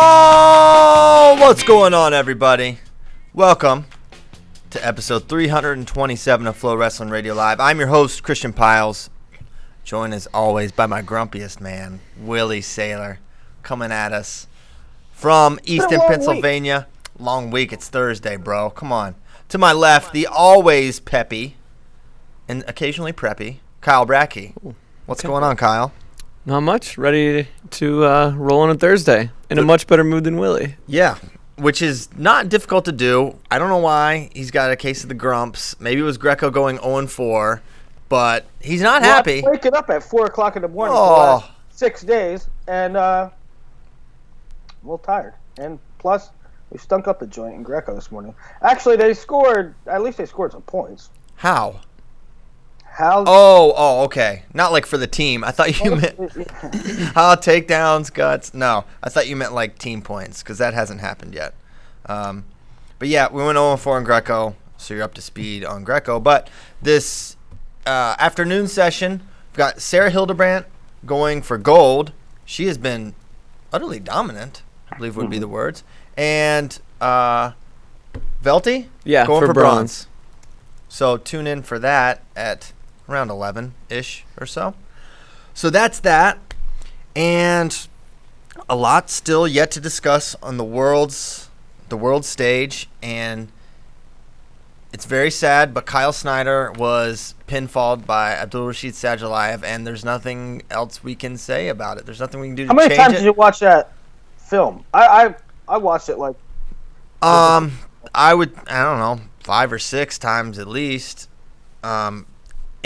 Oh, what's going on, everybody? Welcome to episode 327 of FloWrestling Radio Live. I'm your host, Christian Piles, joined as always by my grumpiest man, Willie Sailor, coming at us from Easton, Pennsylvania. Long week. It's Thursday, bro. Come on. To my left, the always peppy and occasionally preppy, Kyle Brackey. What's going on, Kyle? Not much. Ready to roll on a Thursday. In a much better mood than Willie. Yeah, which is not difficult to do. I don't know why. He's got a case of the grumps. Maybe it was Greco going 0-4, but he's not happy. I'm waking up at 4 o'clock in the morning for the last 6 days, and a little tired. And plus, we stunk up the joint in Greco this morning. Actually, at least they scored some points. How? How? Oh, okay. Not like for the team. I thought you meant takedowns, guts. No, I thought you meant like team points because that hasn't happened yet. But yeah, we went 0-4 in Greco, so you're up to speed on Greco. But this afternoon session, we've got Sarah Hildebrandt going for gold. She has been utterly dominant, I believe would be the words. And Velty? Yeah, going for bronze. So tune in for that at around 11-ish or so. So that's that. And a lot still yet to discuss on the world stage. And it's very sad, but Kyle Snyder was pinfalled by Sadulaev, and there's nothing else we can say about it. There's nothing we can do to change it. How many times did you watch that film? I watched it like... I don't know, 5 or 6 times at least.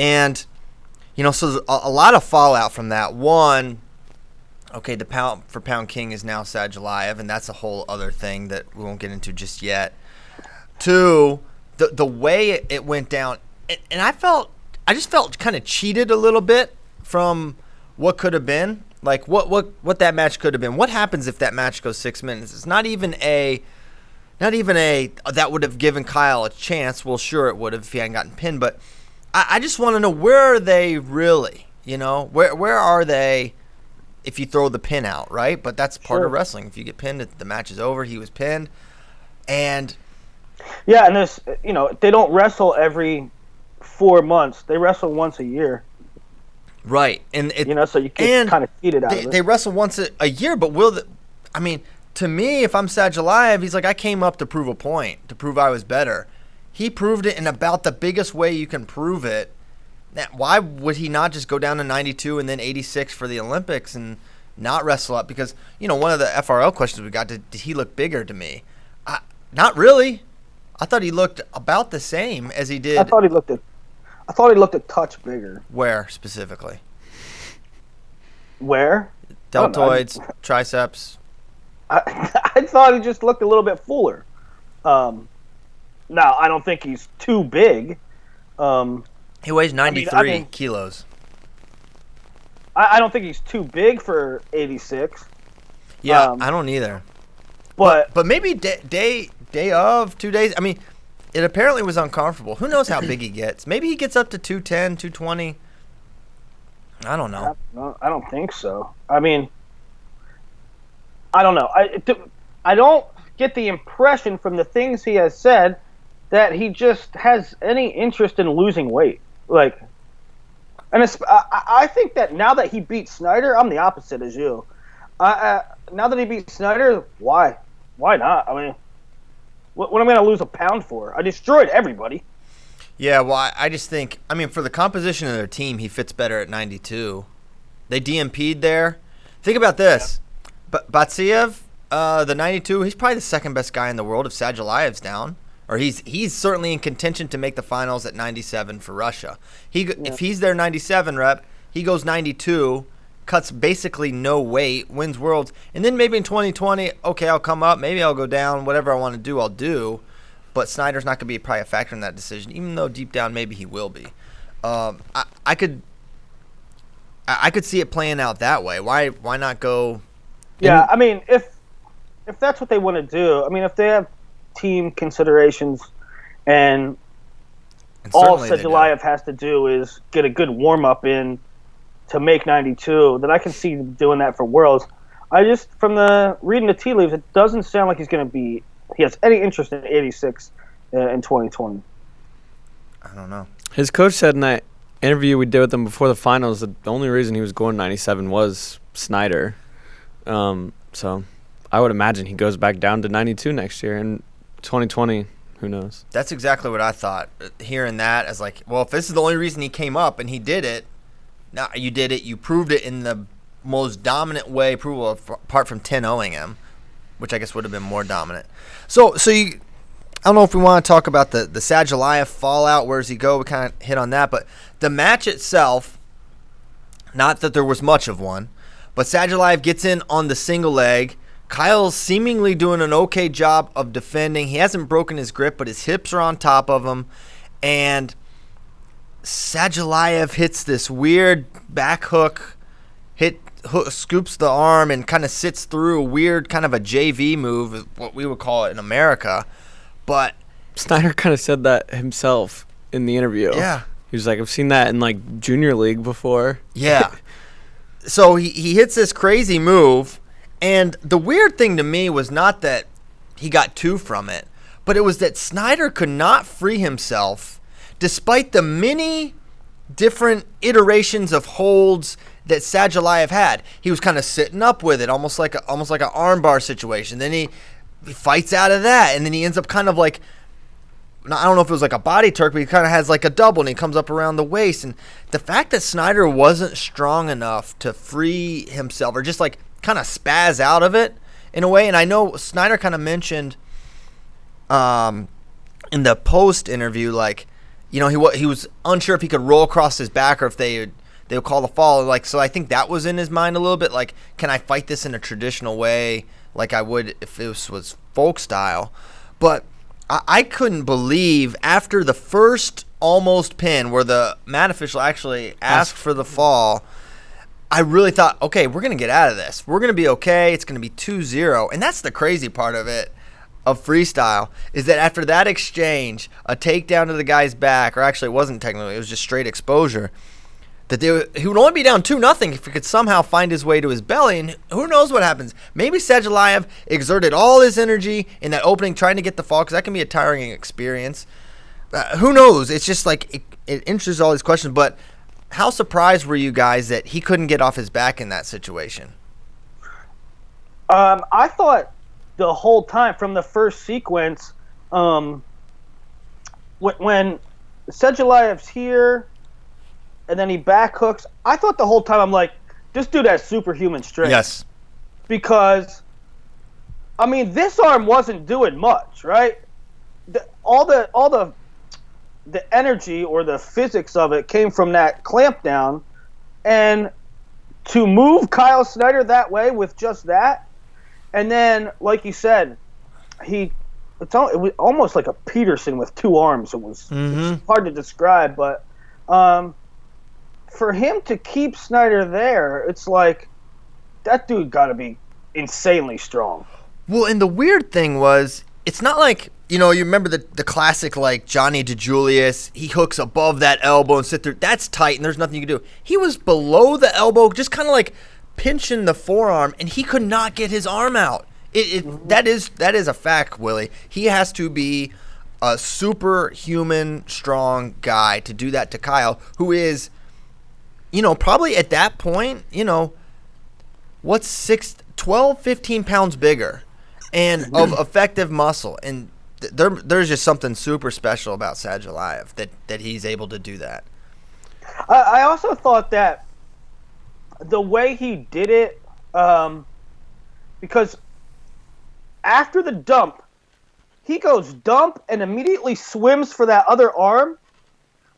And, so a lot of fallout from that. One, okay, the pound for pound king is now Sadulaev, and that's a whole other thing that we won't get into just yet. 2, the way it went down, and I just felt kind of cheated a little bit from what could have been. Like what that match could have been. What happens if that match goes 6 minutes? It's not even a that would have given Kyle a chance. Well, sure it would have if he hadn't gotten pinned, but I just want to know, where are they really? Where are they if you throw the pin out, right? But that's part of wrestling. If you get pinned, the match is over. He was pinned. And yeah, and this, they don't wrestle every 4 months. They wrestle once a year. Right. And so you get kind of cheated out of it. They wrestle once a year, but to me, if I'm Sadulaev, he's like, I came up to prove a point, to prove I was better. He proved it in about the biggest way you can prove it. Now, why would he not just go down to 92 and then 86 for the Olympics and not wrestle up? Because, one of the FRL questions we got, did he look bigger to me? Not really. I thought he looked about the same as he did. I thought he looked a touch bigger. Where specifically? Where? Deltoids, triceps. I thought he just looked a little bit fuller. Now, I don't think he's too big. He weighs 93 kilos. I don't think he's too big for 86. Yeah, I don't either. But maybe day of 2 days. I mean, it apparently was uncomfortable. Who knows how big he gets? Maybe he gets up to 210, 220. I don't know. I don't think so. I mean, I don't know. I don't get the impression from the things he has said that he just has any interest in losing weight. I think that now that he beat Schneider, I'm the opposite as you. Now that he beat Schneider, why? Why not? I mean, what am I going to lose a pound for? I destroyed everybody. Yeah, well, I just think, for the composition of their team, he fits better at 92. They DMP'd there. Think about this. Batsiev, the 92, he's probably the second best guy in the world if Sadulaev's down. Or he's certainly in contention to make the finals at 97 for Russia. If he's their 97 rep, he goes 92, cuts basically no weight, wins Worlds, and then maybe in 2020, okay, I'll come up, maybe I'll go down, whatever I want to do, I'll do. But Snyder's not going to be probably a factor in that decision, even though deep down maybe he will be. I could see it playing out that way. Why not go? Yeah, if that's what they want to do, if they have team considerations and all Sadulaev has to do is get a good warm-up in to make 92, then I can see them doing that for Worlds. I just, from the reading the tea leaves, it doesn't sound like he has any interest in 86 in 2020. I don't know. His coach said in that interview we did with him before the finals that the only reason he was going 97 was Schneider. So I would imagine he goes back down to 92 next year. And 2020, who knows? That's exactly what I thought. Hearing that as like, well, if this is the only reason he came up and he did it, now you did it, you proved it in the most dominant way, apart from 10-0ing him, which I guess would have been more dominant. So you, I don't know if we want to talk about the Sadulaev fallout. Where does he go? We kind of hit on that, but the match itself, not that there was much of one, but Sadulaev gets in on the single leg. Kyle's seemingly doing an okay job of defending. He hasn't broken his grip, but his hips are on top of him. And Sadulaev hits this weird back hook, scoops the arm and kind of sits through a weird kind of a JV move, what we would call it in America. But Snyder kind of said that himself in the interview. Yeah. He was like, I've seen that in like junior league before. Yeah. So he hits this crazy move, and the weird thing to me was not that he got two from it, but it was that Snyder could not free himself despite the many different iterations of holds that Sadulaev had. He was kind of sitting up with it, almost like an armbar situation. Then he fights out of that, and then he ends up kind of like, I don't know if it was like a body Turk, but he kind of has like a double, and he comes up around the waist. And the fact that Snyder wasn't strong enough to free himself or just like kind of spaz out of it in a way. And I know Snyder kind of mentioned in the post interview, like, you know, he was unsure if he could roll across his back or if they would call the fall. Like, so I think that was in his mind a little bit. Like, can I fight this in a traditional way like I would if it was folk style? But I couldn't believe after the first almost pin where the mat official actually asked for the fall, I really thought, okay, we're going to get out of this. We're going to be okay. It's going to be 2-0. And that's the crazy part of it, of freestyle, is that after that exchange, a takedown to the guy's back, or actually it wasn't technically, it was just straight exposure, that he would only be down 2-0 if he could somehow find his way to his belly, and who knows what happens. Maybe Sadulaev exerted all his energy in that opening trying to get the fall, because that can be a tiring experience. Who knows? It's just like it answers all these questions, but how surprised were you guys that he couldn't get off his back in that situation? I thought the whole time from the first sequence, when Sadulaev's here, and then he back hooks. I thought the whole time, I'm like, this dude has superhuman strength. Yes. Because, I mean, this arm wasn't doing much, right? All the energy or the physics of it came from that clamp down, and to move Kyle Snyder that way with just that, and then, like you said, it was almost like a Peterson with two arms. It was it's hard to describe, but for him to keep Snyder there, it's like that dude got to be insanely strong. Well, and the weird thing was, it's not like, you know, you remember the classic, like, Johnny DeJulius, he hooks above that elbow and sit there. That's tight, and there's nothing you can do. He was below the elbow, just kind of like pinching the forearm, and he could not get his arm out. That is a fact, Willie. He has to be a superhuman strong guy to do that to Kyle, who is, you know, probably at that point, you know, what's 12, 15 pounds bigger and of effective muscle. And there's just something super special about Sadulaev that he's able to do that. I also thought that the way he did it, because after the dump, he goes dump and immediately swims for that other arm.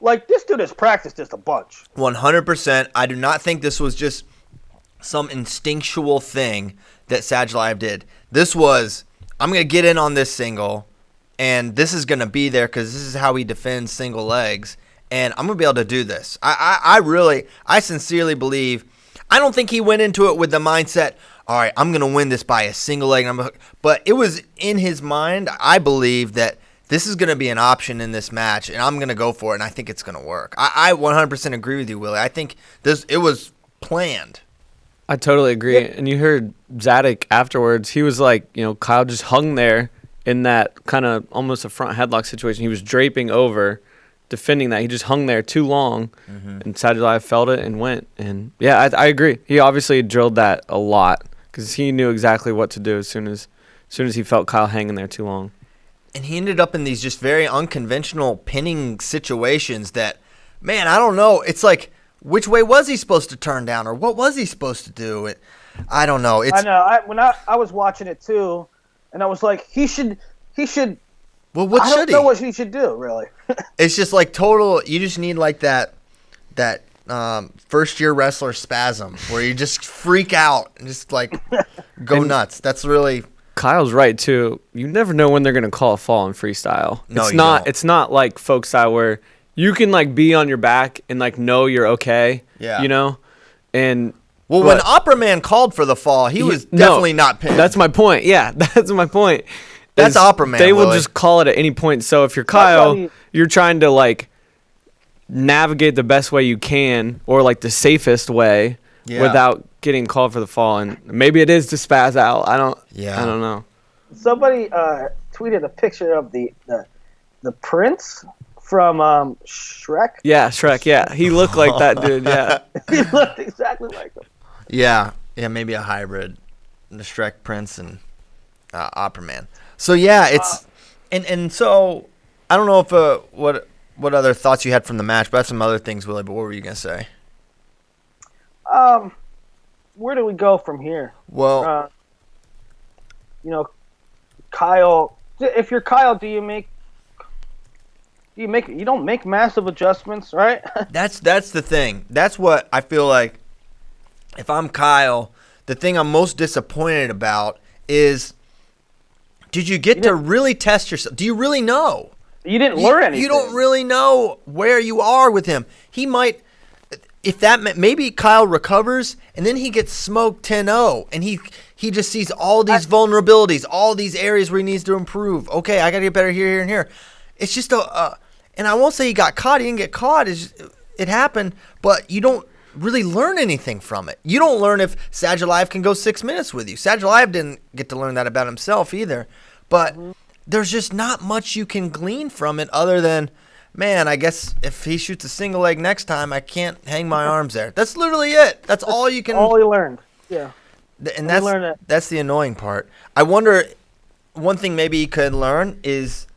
Like, this dude has practiced this a bunch. 100%. I do not think this was just some instinctual thing that Sadulaev did. This was, I'm going to get in on this single, and this is going to be there because this is how he defends single legs, and I'm going to be able to do this. I sincerely believe, I don't think he went into it with the mindset, all right, I'm going to win this by a single leg. But it was in his mind, I believe, that this is going to be an option in this match, and I'm going to go for it, and I think it's going to work. I 100% agree with you, Willie. I think it was planned. I totally agree. Yeah. And you heard Zadok afterwards. He was like, Kyle just hung there in that kind of almost a front headlock situation. He was draping over, defending that. He just hung there too long, and Sadulaev felt it and went. And, yeah, I agree. He obviously drilled that a lot because he knew exactly what to do as soon as he felt Kyle hanging there too long. And he ended up in these just very unconventional pinning situations that, man, I don't know. It's like, which way was he supposed to turn down, or what was he supposed to do? I don't know. I know. When I was watching it too, and I was like, he should. Well, what should he? I don't know what he should do, really. It's just like total. You just need like that first year wrestler spasm where you just freak out and just like go nuts. That's really. Kyle's right too. You never know when they're gonna call a fall in freestyle. No, It's not like folk style where you can like be on your back and like know you're okay. Yeah. And when Opera Man called for the fall, he was definitely not pinned. That's my point. Yeah, that's my point. That's Opera Man. They will just call it at any point. So if you're Kyle, you're trying to like navigate the best way you can, or like the safest way, without getting called for the fall. And maybe it is to spaz out. I don't know. Somebody tweeted a picture of the prince from Shrek. Yeah, Shrek. Yeah, he looked like that dude. Yeah, He looked exactly like him. Yeah, maybe a hybrid, the Shrek Prince and Opera Man. So yeah, it's and so I don't know if what other thoughts you had from the match, but I have some other things, Willie. But what were you gonna say? Where do we go from here? Well, Kyle. If you're Kyle, you don't make massive adjustments, right? That's the thing. That's what I feel like. If I'm Kyle, the thing I'm most disappointed about is, did you get to really test yourself? Do you really know? You didn't learn anything. You don't really know where you are with him. He might, maybe Kyle recovers and then he gets smoked 10-0 and he just sees all these vulnerabilities, all these areas where he needs to improve. Okay, I got to get better here, and here. It's just and I won't say he got caught. He didn't get caught. It happened, but you don't really learn anything from it. You don't learn if Sadulaev can go 6 minutes with you. Sadulaev didn't get to learn that about himself either. But there's just not much you can glean from it other than, man, I guess if he shoots a single leg next time, I can't hang my arms there. That's literally it. That's all you can. All he learned. Yeah. And that's the annoying part. I wonder, one thing maybe he could learn is,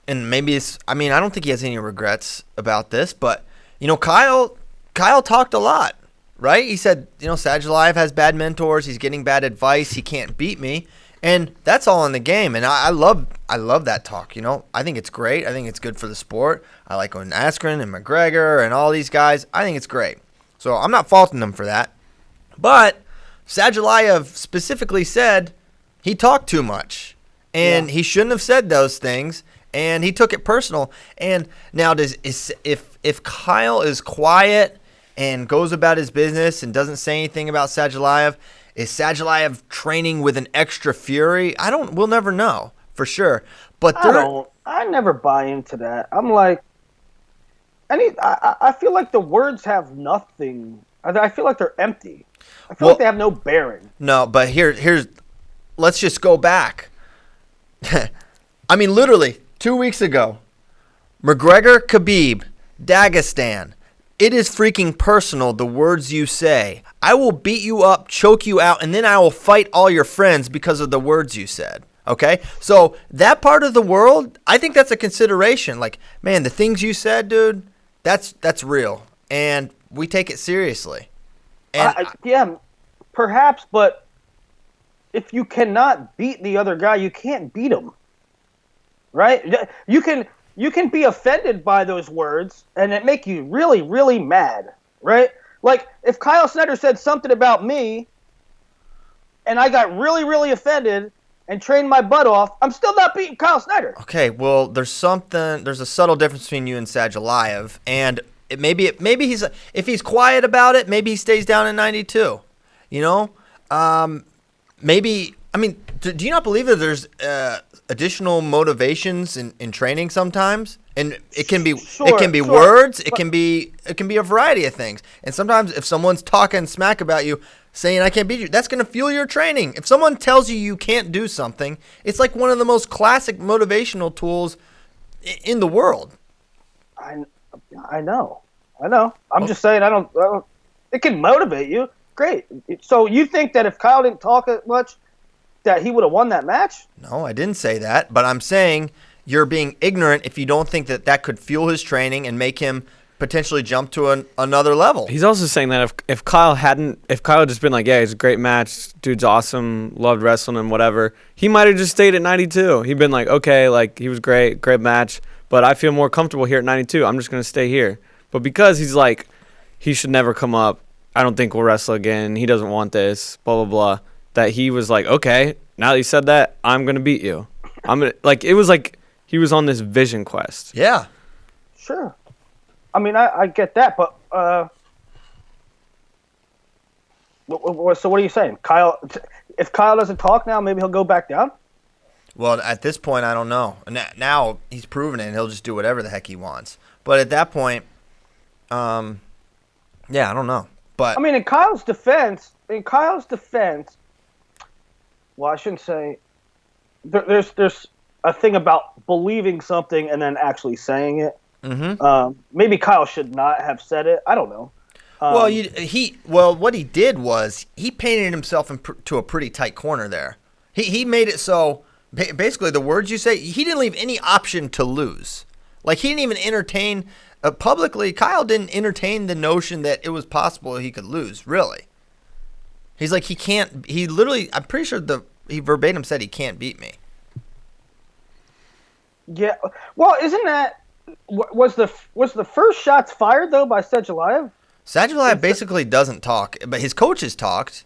and maybe it's, I don't think he has any regrets about this, but, Kyle talked a lot, right? He said, Sadulaev has bad mentors. He's getting bad advice. He can't beat me. And that's all in the game. And I love that talk, I think it's great. I think it's good for the sport. I like when Askren and McGregor and all these guys. I think it's great. So I'm not faulting them for that. But Sadulaev specifically said he talked too much. And he shouldn't have said those things. And he took it personal. And now if Kyle is quiet and goes about his business and doesn't say anything about Sadulaev, is Sadulaev training with an extra fury? We'll never know for sure. But I never buy into that. I'm like, I feel like the words have nothing. I feel like they're empty. I feel like they have no bearing. No, but here's let's just go back. Literally 2 weeks ago, McGregor, Khabib, Dagestan. It is freaking personal, the words you say. I will beat you up, choke you out, and then I will fight all your friends because of the words you said. Okay? So that part of the world, I think that's a consideration. Like, man, the things you said, dude, that's real. And we take it seriously. And yeah, perhaps, but if you cannot beat the other guy, you can't beat him. Right? You can be offended by those words, and it make you really, really mad, right? Like, if Kyle Snyder said something about me, and I got really, really offended and trained my butt off, I'm still not beating Kyle Snyder. Okay, well, there's a subtle difference between you and Sadulaev, and maybe if he's quiet about it, maybe he stays down at 92. Maybe, do you not believe that there's additional motivations in training sometimes? And it can be Sure. words, it can be a variety of things. And sometimes if someone's talking smack about you, saying I can't beat you, that's going to fuel your training. If someone tells you can't do something, it's like one of the most classic motivational tools in the world. I know. I'm just saying I don't. It can motivate you. Great. So you think that if Kyle didn't talk as much, that he would have won that match? No, I didn't say that, but I'm saying you're being ignorant if you don't think that could fuel his training and make him potentially jump to another level. He's also saying that if Kyle had just been like, yeah, it's a great match, dude's awesome, loved wrestling and whatever, he might have just stayed at 92. He'd been like, okay, like he was great match, but I feel more comfortable here at 92. I'm just going to stay here. But because he's like, he should never come up, I don't think we'll wrestle again, he doesn't want this, blah, blah, blah, that he was like, okay, now that you said that, I'm going to beat you. It was like he was on this vision quest. Yeah. Sure. I mean, I get that, but so what are you saying? If Kyle doesn't talk now, maybe he'll go back down? Well, at this point, I don't know. Now he's proven it, and he'll just do whatever the heck he wants. But at that point, yeah, I don't know. But I mean, in Kyle's defense, well, I shouldn't say. There's a thing about believing something and then actually saying it. Mm-hmm. Maybe Kyle should not have said it. I don't know. What he did was he painted himself into a pretty tight corner there. He made it so basically the words you say, he didn't leave any option to lose. Like he didn't even entertain publicly. Kyle didn't entertain the notion that it was possible he could lose. Really, he's like he can't. He literally, I'm pretty sure he verbatim said he can't beat me. Yeah. Well, isn't that was the first shots fired though by Sadulaev? Sadulaev basically doesn't talk, but his coaches talked.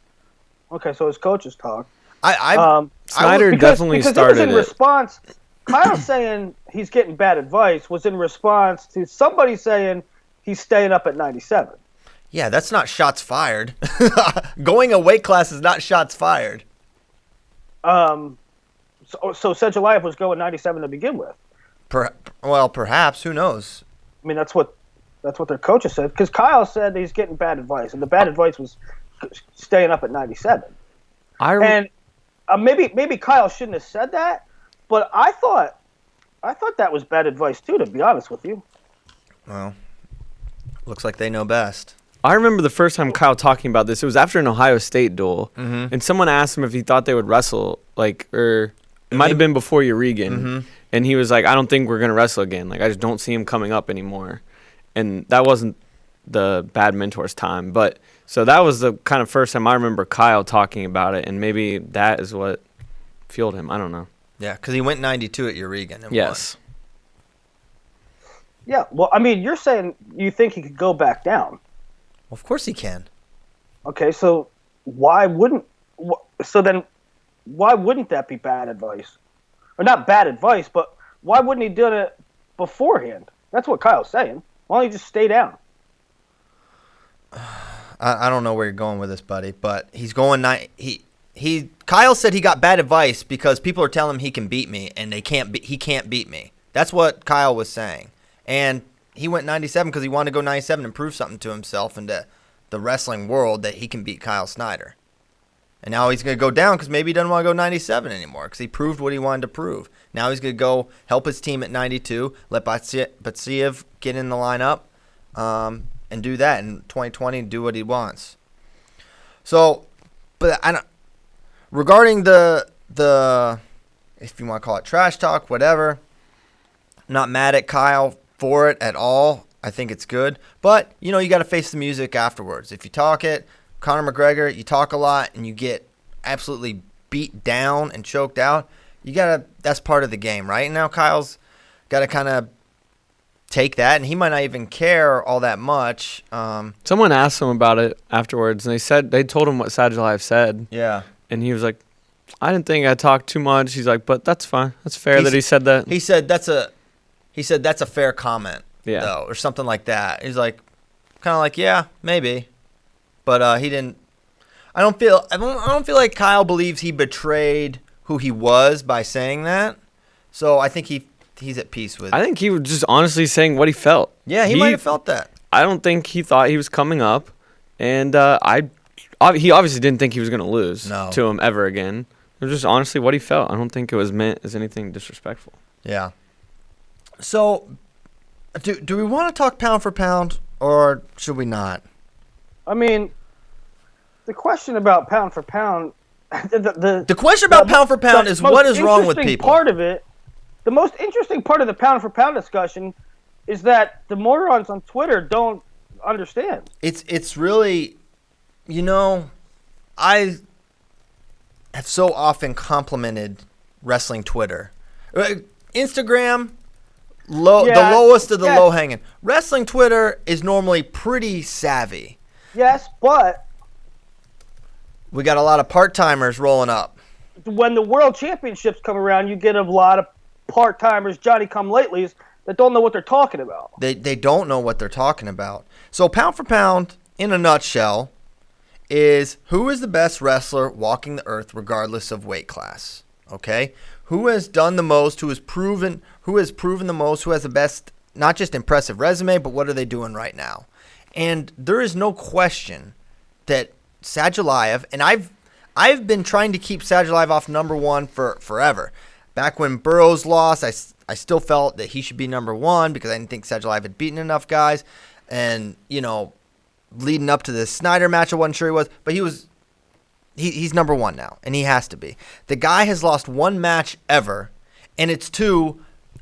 Okay, so his coaches talked. Snyder definitely started it was in response. Kyle saying he's getting bad advice was in response to somebody saying he's staying up at 97. Yeah, that's not shots fired. Going a weight class is not shots fired. So Sadulaev was going 97 to begin with. Perhaps. Who knows? I mean, that's what their coaches said. Because Kyle said he's getting bad advice, and the bad advice was staying up at 97. Maybe Kyle shouldn't have said that, but I thought that was bad advice too. To be honest with you. Well, looks like they know best. I remember the first time Kyle talking about this. It was after an Ohio State duel, and someone asked him if he thought they would wrestle, or it might have been before Urigan, and he was like, "I don't think we're gonna wrestle again. Like, I just don't see him coming up anymore." And that wasn't the Bad Mentors time, but so that was the kind of first time I remember Kyle talking about it, and maybe that is what fueled him. I don't know. Yeah, because he went 92 at Urigan. Yes. Won. Yeah. Well, I mean, you're saying you think he could go back down. Well, of course he can. Okay, so why wouldn't that be bad advice? Or not bad advice, but why wouldn't he do it beforehand? That's what Kyle's saying. Why don't you just stay down? I don't know where you're going with this, buddy, but he's going Kyle said he got bad advice because people are telling him he can beat me, and he can't beat me. That's what Kyle was saying. And he went 97 because he wanted to go 97 and prove something to himself and to the wrestling world that he can beat Kyle Snyder. And now he's going to go down because maybe he doesn't want to go 97 anymore because he proved what he wanted to prove. Now he's going to go help his team at 92, let Batsiev get in the lineup, and do that in 2020 and do what he wants. So, but regarding the if you want to call it trash talk, whatever, I'm not mad at Kyle for it at all. I think it's good. But, you got to face the music afterwards. If you talk it, Conor McGregor, you talk a lot and you get absolutely beat down and choked out, that's part of the game, right? And now Kyle's got to kind of take that, and he might not even care all that much. Someone asked him about it afterwards, and they told him what Sadulaev said. Yeah. And he was like, I didn't think I talked too much. He's like, but that's fine. That's fair that he said that. He said that's a fair comment, though, or something like that. He's like, kind of like, yeah, maybe. But he didn't. I don't feel like Kyle believes he betrayed who he was by saying that. So I think he he's at peace with. I think he was just honestly saying what he felt. Yeah, he might have felt that. I don't think he thought he was coming up, and he obviously didn't think he was going to lose to him ever again. It was just honestly what he felt. I don't think it was meant as anything disrespectful. Yeah. So, do we want to talk pound for pound, or should we not? I mean, the question about pound for pound. The question about pound for pound is what is wrong with people. The most interesting part of the pound for pound discussion is that the morons on Twitter don't understand. It's really, I have so often complimented wrestling Twitter. Instagram, the lowest of the low hanging. Wrestling Twitter is normally pretty savvy. Yes, but we got a lot of part-timers rolling up. When the World Championships come around, you get a lot of part-timers, Johnny-come-latelys, that don't know what they're talking about. They don't know what they're talking about. So pound for pound, in a nutshell, is who is the best wrestler walking the earth regardless of weight class. Okay? Who has done the most, who has proven the most, who has the best, not just impressive resume, but what are they doing right now? And there is no question that Sadulaev, and I've been trying to keep Sadulaev off number one for forever. Back when Burroughs lost, I still felt that he should be number one because I didn't think Sadulaev had beaten enough guys. And, leading up to the Schneider match, I wasn't sure he was. But he's number one now, and he has to be. The guy has lost one match ever, and it's to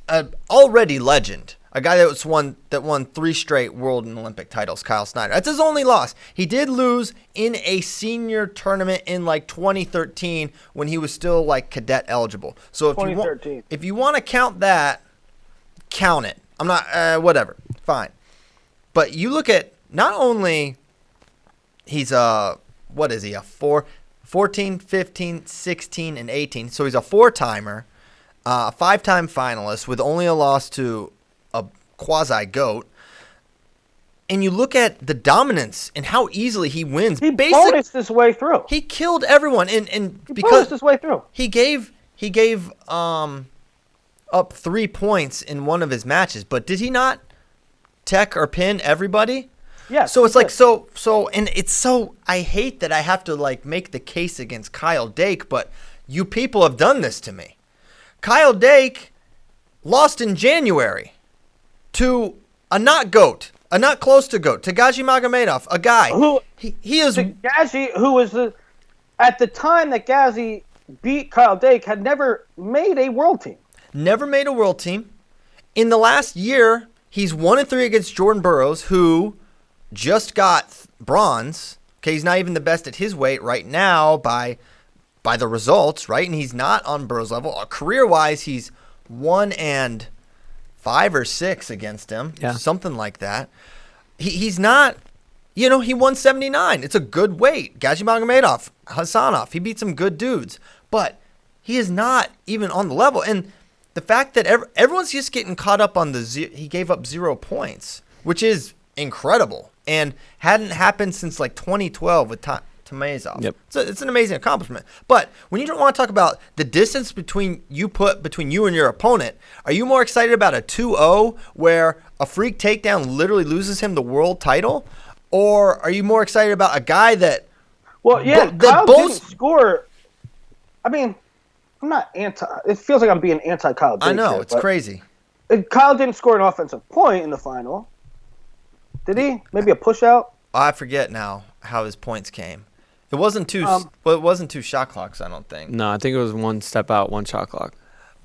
an already legend. A guy that won 3 straight world and Olympic titles, Kyle Snyder. That's his only loss. He did lose in a senior tournament in 2013 when he was still cadet eligible. So if you want to count that, count it. I'm not whatever. Fine. But you look at not only he's what is he? A 14, 15, 16 and 18. So he's a 4-timer, a 5-time finalist with only a loss to a quasi-GOAT, and you look at the dominance and how easily he wins. He bonused his way through. He killed everyone, and because bonused his way through. He gave up 3 points in one of his matches, but did he not tech or pin everybody? Yeah. So it's and it's so, I hate that I have to make the case against Kyle Dake, but you people have done this to me. Kyle Dake lost in January to a not GOAT, a not close to GOAT, Tagashi Magomedov, a guy. He is Tagashi, who was at the time that Gazi beat Kyle Dake, had never made a world team. Never made a world team. In the last year, he's 1-3 against Jordan Burroughs, who just got bronze. Okay, he's not even the best at his weight right now by the results, right? And he's not on Burroughs' level. Career-wise, he's 1-5 or 6 against him, something like that. He's not, he won 79. It's a good weight. Gazi Magomedov, Hassanov, he beat some good dudes, but he is not even on the level. And the fact that everyone's just getting caught up on he gave up 0 points, which is incredible and hadn't happened since 2012 with Tomazov. Yep. So it's an amazing accomplishment. But when you don't want to talk about the distance between you and your opponent, are you more excited about a 2-0 where a freak takedown literally loses him the world title? Or are you more excited about a guy that... Well, yeah, Kyle didn't score... I mean, I'm not anti... It feels like I'm being anti-Kyle Dake. I know, it's crazy. Kyle didn't score an offensive point in the final. Did he? Maybe a push-out? I forget now how his points came. It wasn't two shot clocks, I don't think. No, I think it was 1 step out, 1 shot clock.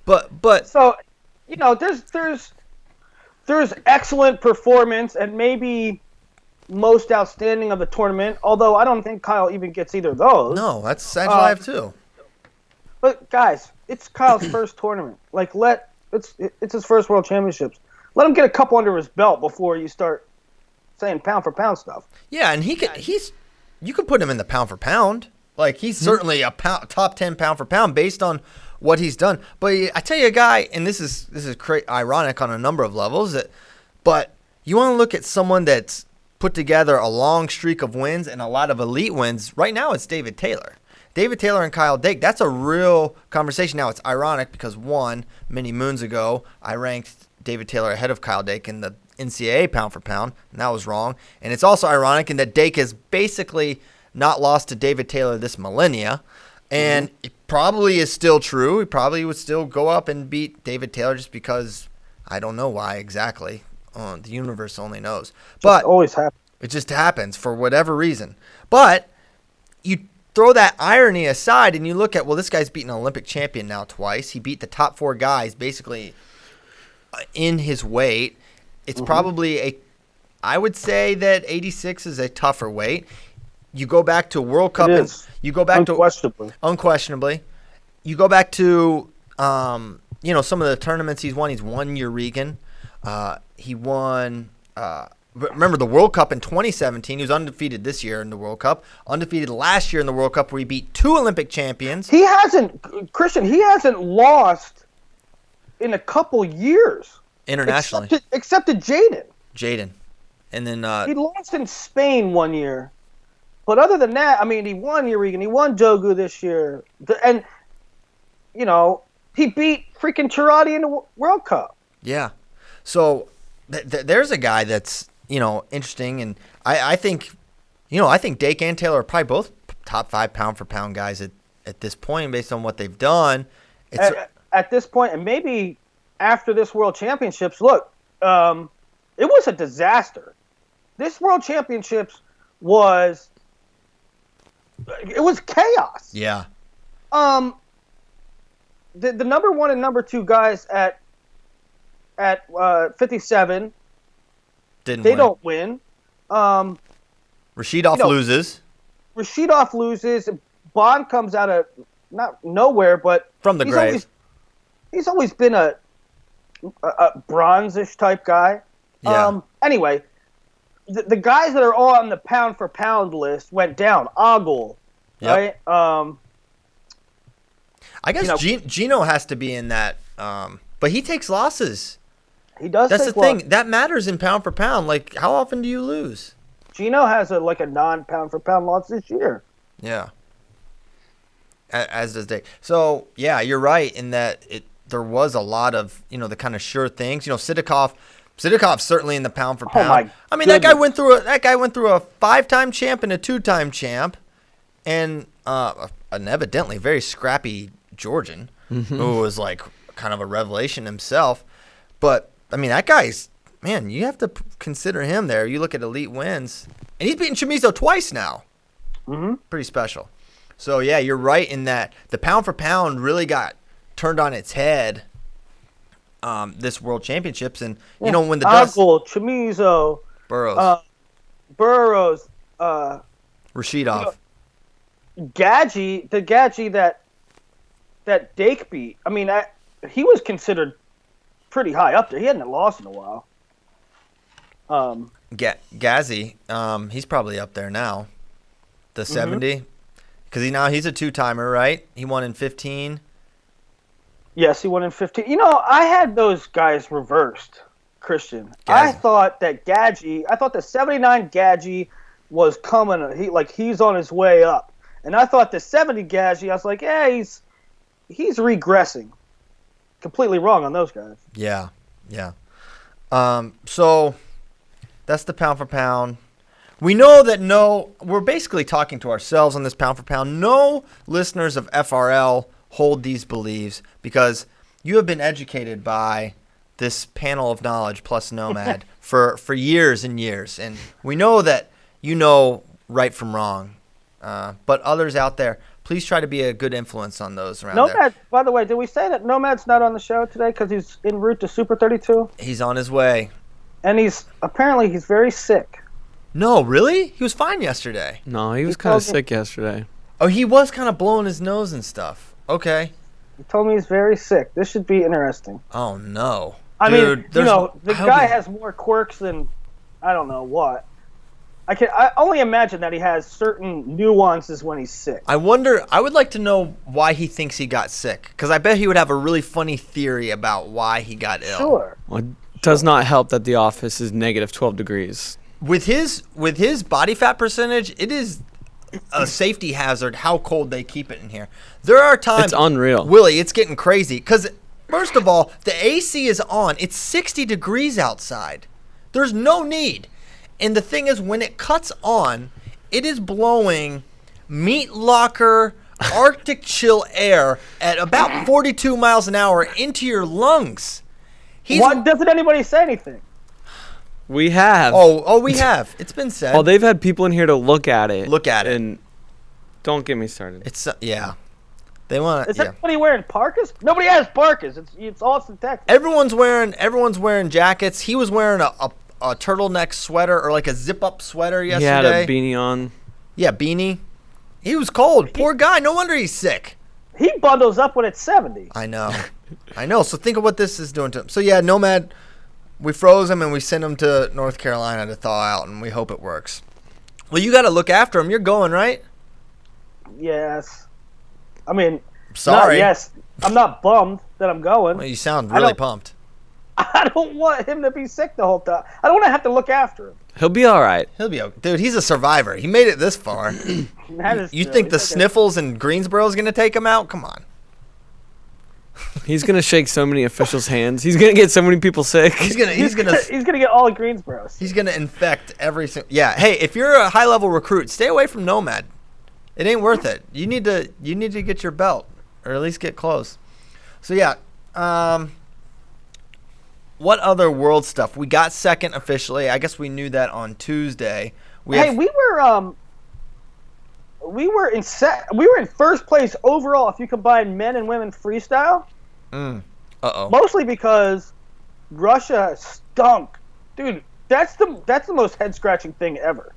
But so, there's excellent performance and maybe most outstanding of the tournament, although I don't think Kyle even gets either of those. No, that's Sadulaev too. But guys, it's Kyle's first tournament. It's his first World Championships. Let him get a couple under his belt before you start saying pound for pound stuff. Yeah, and you could put him in the pound for pound. He's certainly a top 10 pound for pound based on what he's done. But I tell you, a guy, and this is ironic on a number of levels, but you want to look at someone that's put together a long streak of wins and a lot of elite wins. Right now, it's David Taylor. David Taylor and Kyle Dake, that's a real conversation. Now, it's ironic because, many moons ago, I ranked David Taylor ahead of Kyle Dake in the NCAA pound for pound, and that was wrong. And it's also ironic in that Dake has basically not lost to David Taylor this millennia, and it probably is still true. He probably would still go up and beat David Taylor just because I don't know why exactly. The universe only knows. But always happens. It just happens for whatever reason. But you throw that irony aside and you look at, well, this guy's beaten an Olympic champion now twice. He beat the top 4 guys basically in his weight. It's probably I would say that 86 is a tougher weight. You go back to World Cup. It is. You go back Unquestionably. You go back to some of the tournaments he's won. He's won Eureka. He won. Remember the World Cup in 2017. He was undefeated this year in the World Cup. Undefeated last year in the World Cup, where he beat 2 Olympic champions. He hasn't lost in a couple years Internationally. Except to Jaden. And then he lost in Spain one year. But other than that, I mean, he won Eureka. He won Dogu this year. And, he beat freaking Tirati in the World Cup. Yeah. So there's a guy that's, interesting. And I think Dake and Taylor are probably both top 5 pound for pound guys at this point based on what they've done. At this point, and maybe after this World Championships, look, it was a disaster. This World Championships was chaos. Yeah. The number 1 and number 2 guys at 57 don't win. Rashidov loses. Rashidov loses. Bond comes out of not nowhere, but from the grave. He's always been a bronze-ish type guy. Yeah. Anyway, the guys that are all on the pound for pound list went down. Ogle, right? I guess Gino has to be in that, but he takes losses. He does. That's the thing that matters in pound for pound. Like, how often do you lose? Gino has a non-pound for pound loss this year. Yeah. As does Dake. So yeah, you're right in that there was a lot of the kind of sure things. Sidikov's certainly in the pound for pound. I mean, that guy went through a 5-time champ and a 2-time champ, and an evidently very scrappy Georgian who was like kind of a revelation himself. But I mean, that guy's, man, you have to consider him there. You look at elite wins, and he's beaten Chamizo twice now. Pretty special. So yeah, you're right in that the pound for pound really got turned on its head. This World Championships, and when the dust, Chamizo, Burrows, Rashidov, Gadji, the Gadji that Dake beat. I mean, he was considered pretty high up there. He hadn't lost in a while. Gazzy, he's probably up there now. The 70, because he's a 2-timer, right? He won in 15. Yes, he won in 15. I had those guys reversed, Christian. Gadji. I thought the 79 Gadji was coming. He's on his way up. And I thought the 70 Gadji, I was like, yeah, he's regressing. Completely wrong on those guys. Yeah. So that's the pound for pound. We know that we're basically talking to ourselves on this pound for pound. No listeners of FRL hold these beliefs because you have been educated by this panel of knowledge plus Nomad for years and years. And we know that you know right from wrong. But others out there, please try to be a good influence on those around there. Nomad, by the way, did we say that Nomad's not on the show today because he's en route to Super 32? He's on his way. And he's very sick. No, really? He was fine yesterday. No, he was kind of sick yesterday. Oh, he was kind of blowing his nose and stuff. Okay. He told me he's very sick. This should be interesting. Oh, no. I mean, the guy has more quirks than I don't know what. I only imagine that he has certain nuances when he's sick. I would like to know why he thinks he got sick, because I bet he would have a really funny theory about why he got ill. Sure. Well, it does not help that the office is negative 12 degrees. With his body fat percentage, it is a safety hazard how cold they keep it in here. There are times. It's unreal. Willie, it's getting crazy. Because, first of all, the AC is on. It's 60 degrees outside. There's no need. And the thing is, when it cuts on, it is blowing meat locker, Arctic chill air at about 42 miles an hour into your lungs. Why doesn't anybody say anything? We have. Oh, we have. It's been said. Oh, they've had people in here to look at it. And don't get me started. It's yeah. They want. Is everybody wearing parkas? Nobody has parkas. It's Austin, Texas. Everyone's wearing jackets. He was wearing a turtleneck sweater or like a zip-up sweater yesterday. He had a beanie on. Yeah, beanie. He was cold. Poor guy. No wonder he's sick. He bundles up when it's 70. I know. So think of what this is doing to him. So yeah, Nomad, we froze him and we sent him to North Carolina to thaw out, and we hope it works. Well, you got to look after him. You're going, right? Yes. I mean, sorry. Yes. I'm not bummed that I'm going. Well, you sound really pumped. I don't want him to be sick the whole time. I don't want to have to look after him. He'll be all right. He'll be okay. Dude, he's a survivor. He made it this far. You think the sniffles in Greensboro is going to take him out? Come on. He's going to shake so many officials' hands. He's going to get so many people sick. He's gonna get all of Greensboro. He's going to infect every single. Yeah. Hey, if you're a high-level recruit, stay away from Nomad. It ain't worth it. You need to get your belt, or at least get close. So yeah. What other world stuff? We got second officially. I guess we knew that on Tuesday. We were in first place overall if you combine men and women freestyle. Mostly because Russia stunk, dude. That's the most head scratching thing ever.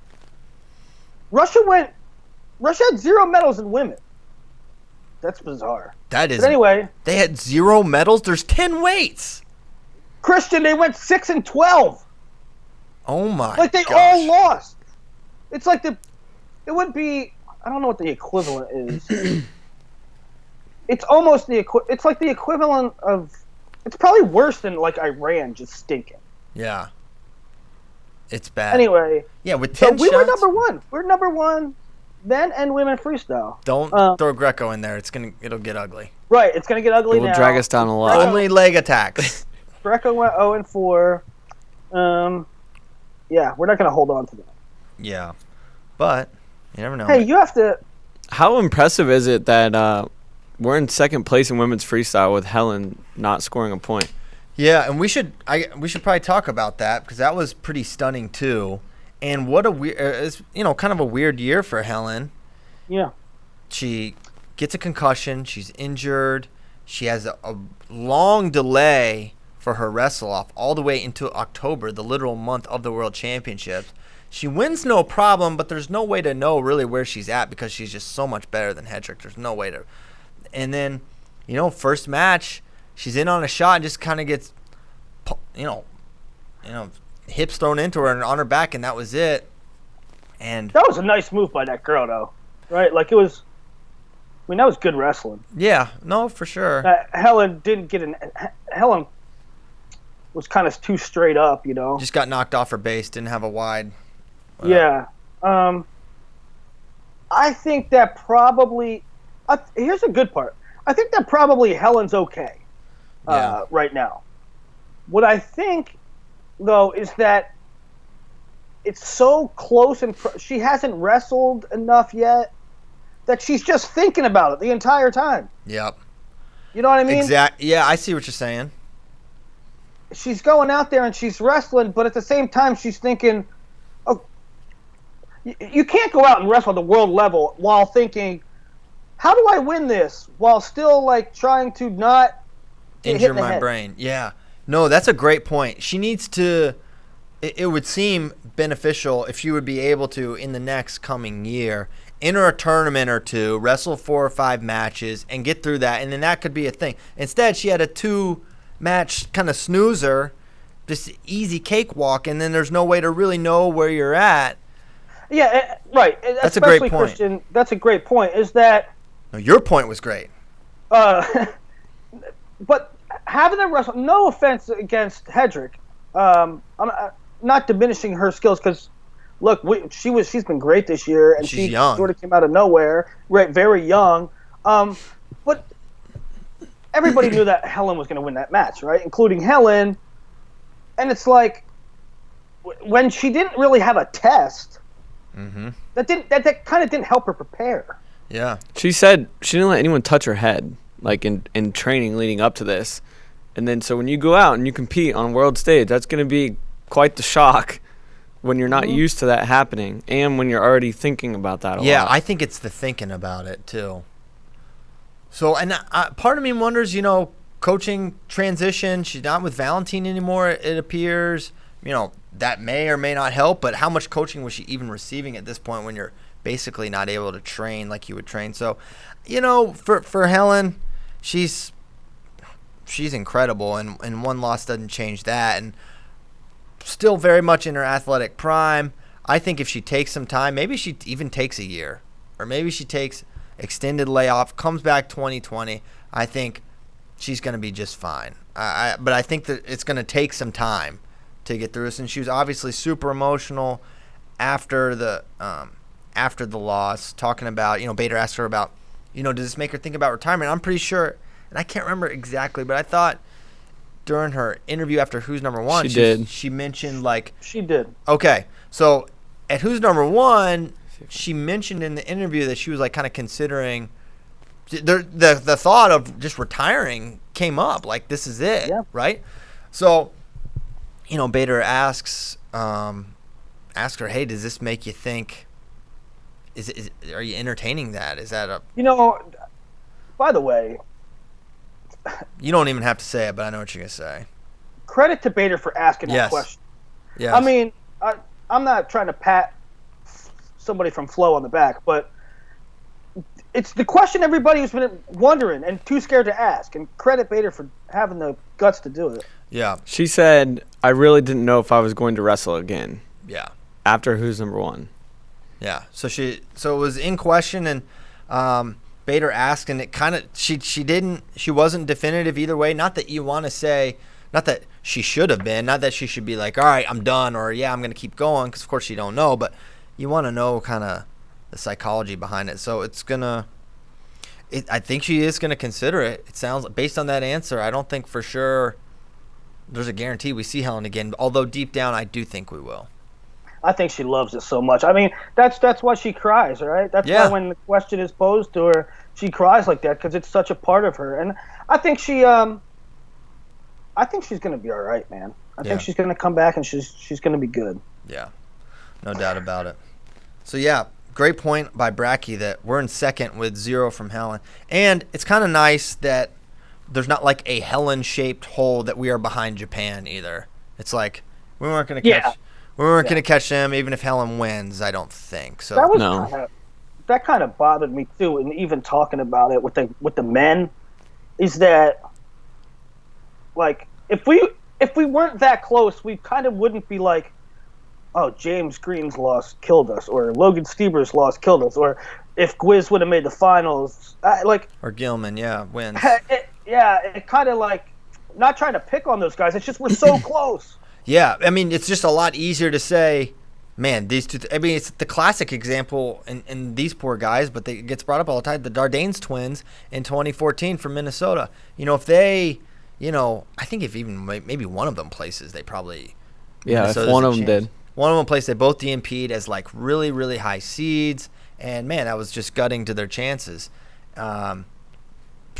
Russia had 0 medals in women. That's bizarre. That is. But anyway, they had 0 medals. There's 10 weights. Christian, they went 6 and 12. Oh my! Like they all lost. It's like it would be. I don't know what the equivalent is. It's almost it's like the equivalent of. It's probably worse than like Iran just stinking. Yeah. It's bad. Anyway. Yeah, with 10 we were number one. We're number one, men and women freestyle. Don't throw Greco in there. It'll get ugly. Right, it's gonna get ugly now. It will drag us down a lot. Only leg attacks. Greco went 0 and 4. Yeah, we're not gonna hold on to that. Yeah, but you never know. Hey, you have to. How impressive is it that we're in second place in women's freestyle with Helen not scoring a point? Yeah, and we should probably talk about that because that was pretty stunning too. And what a weird, kind of a weird year for Helen. Yeah. She gets a concussion. She's injured. She has a long delay for her wrestle off all the way into October, the literal month of the World Championships. She wins no problem, but there's no way to know really where she's at because she's just so much better than Hedrick. There's no way to. And then, first match, she's in on a shot and just kind of gets, hips thrown into her and on her back, and that was it. And that was a nice move by that girl, though, right? Like it was. I mean, that was good wrestling. Yeah, no, for sure. Helen didn't get Helen was kind of too straight up, Just got knocked off her base. Didn't have a wide. Yeah. I think that probably. Here's a good part. I think that probably Helen's okay right now. What I think, though, is that it's so close and she hasn't wrestled enough yet that she's just thinking about it the entire time. Yep. You know what I mean? Yeah, I see what you're saying. She's going out there and she's wrestling, but at the same time she's thinking, oh, you can't go out and wrestle at the world level while thinking, how do I win this? While still like trying to not injure my brain. Yeah. No, that's a great point. She needs to. It would seem beneficial if she would be able to, in the next coming year, enter a tournament or two, wrestle 4 or 5 matches, and get through that, and then that could be a thing. Instead, she had a 2-match kind of snoozer, just easy cakewalk, and then there's no way to really know where you're at. Yeah, right. That's a great point. Christian, that's a great point, is that... No, your point was great. But having them wrestle, no offense against Hedrick, I'm not diminishing her skills because look, she's been great this year, and she's she young. sort of came out of nowhere, right? Very young, but everybody knew that Helen was going to win that match, right? Including Helen, and it's like when she didn't really have a test, that kind of didn't help her prepare. Yeah, she said she didn't let anyone touch her head, like in training leading up to this, and then so when you go out and you compete on a world stage, that's going to be quite the shock when you're not used to that happening, and when you're already thinking about that a lot. Yeah, I think it's the thinking about it too. So, and part of me wonders, coaching transition. She's not with Valentine anymore, it appears. That may or may not help, but how much coaching was she even receiving at this point when you're basically not able to train like you would train? So, for Helen, she's incredible, and one loss doesn't change that, and still very much in her athletic prime. I think if she takes some time, maybe she even takes a year, or maybe she takes extended layoff, comes back 2020, I think she's going to be just fine. But I think that it's going to take some time to get through this, and she was obviously super emotional after the loss, talking about, Bader asked her about, does this make her think about retirement? I'm pretty sure, and I can't remember exactly, but I thought during her interview after Who's Number One, she mentioned she did. Okay, so at Who's Number One, she mentioned in the interview that she was kind of considering the thought of just retiring came up, this is it, right? So, Bader asks her, hey, does this make you think? Are you entertaining that? Is that a? By the way, you don't even have to say it, but I know what you're gonna say. Credit to Bader for asking that question. Yeah. I mean, I'm not trying to pat somebody from Flow on the back, but it's the question everybody has been wondering and too scared to ask. And credit Bader for having the guts to do it. Yeah. She said, I really didn't know if I was going to wrestle again. Yeah. After Who's Number One. Yeah. So it was in question, and Bader asked, and it kind of she wasn't definitive either way. Not that you want to say, not that she should have been, not that she should be like, all right, I'm done, or yeah, I'm going to keep going, because of course you don't know, but you want to know kind of the psychology behind it. So I think she is going to consider it. It sounds like, based on that answer, I don't think for sure there's a guarantee we see Helen again, although deep down I do think we will. I think she loves it so much. I mean, that's why she cries, right? That's why when the question is posed to her, she cries like that, because it's such a part of her. And I think she's going to be all right, man. I think she's going to come back, and she's going to be good. Yeah, no doubt about it. So, great point by Bracky that we're in second with 0 from Helen. And it's kind of nice that there's not a Helen-shaped hole that we are behind Japan either. It's like we weren't going to catch going to catch them even if Helen wins, I don't think. So that kind of bothered me too, and even talking about it with the men, is that if we weren't that close, we kind of wouldn't be like, oh, James Green's loss killed us, or Logan Stieber's loss killed us, or if Gwiz would have made the finals, or Gilman, wins. It kind of not trying to pick on those guys. It's just we're so close. Yeah, I mean, it's just a lot easier to say, man, these two. I mean, it's the classic example in these poor guys, but it gets brought up all the time. The Dardanes twins in 2014 from Minnesota. If they, I think if even maybe one of them places, they probably. Yeah, if one of them did. One of them placed, they both DNP'd as really, really high seeds, and man, that was just gutting to their chances. When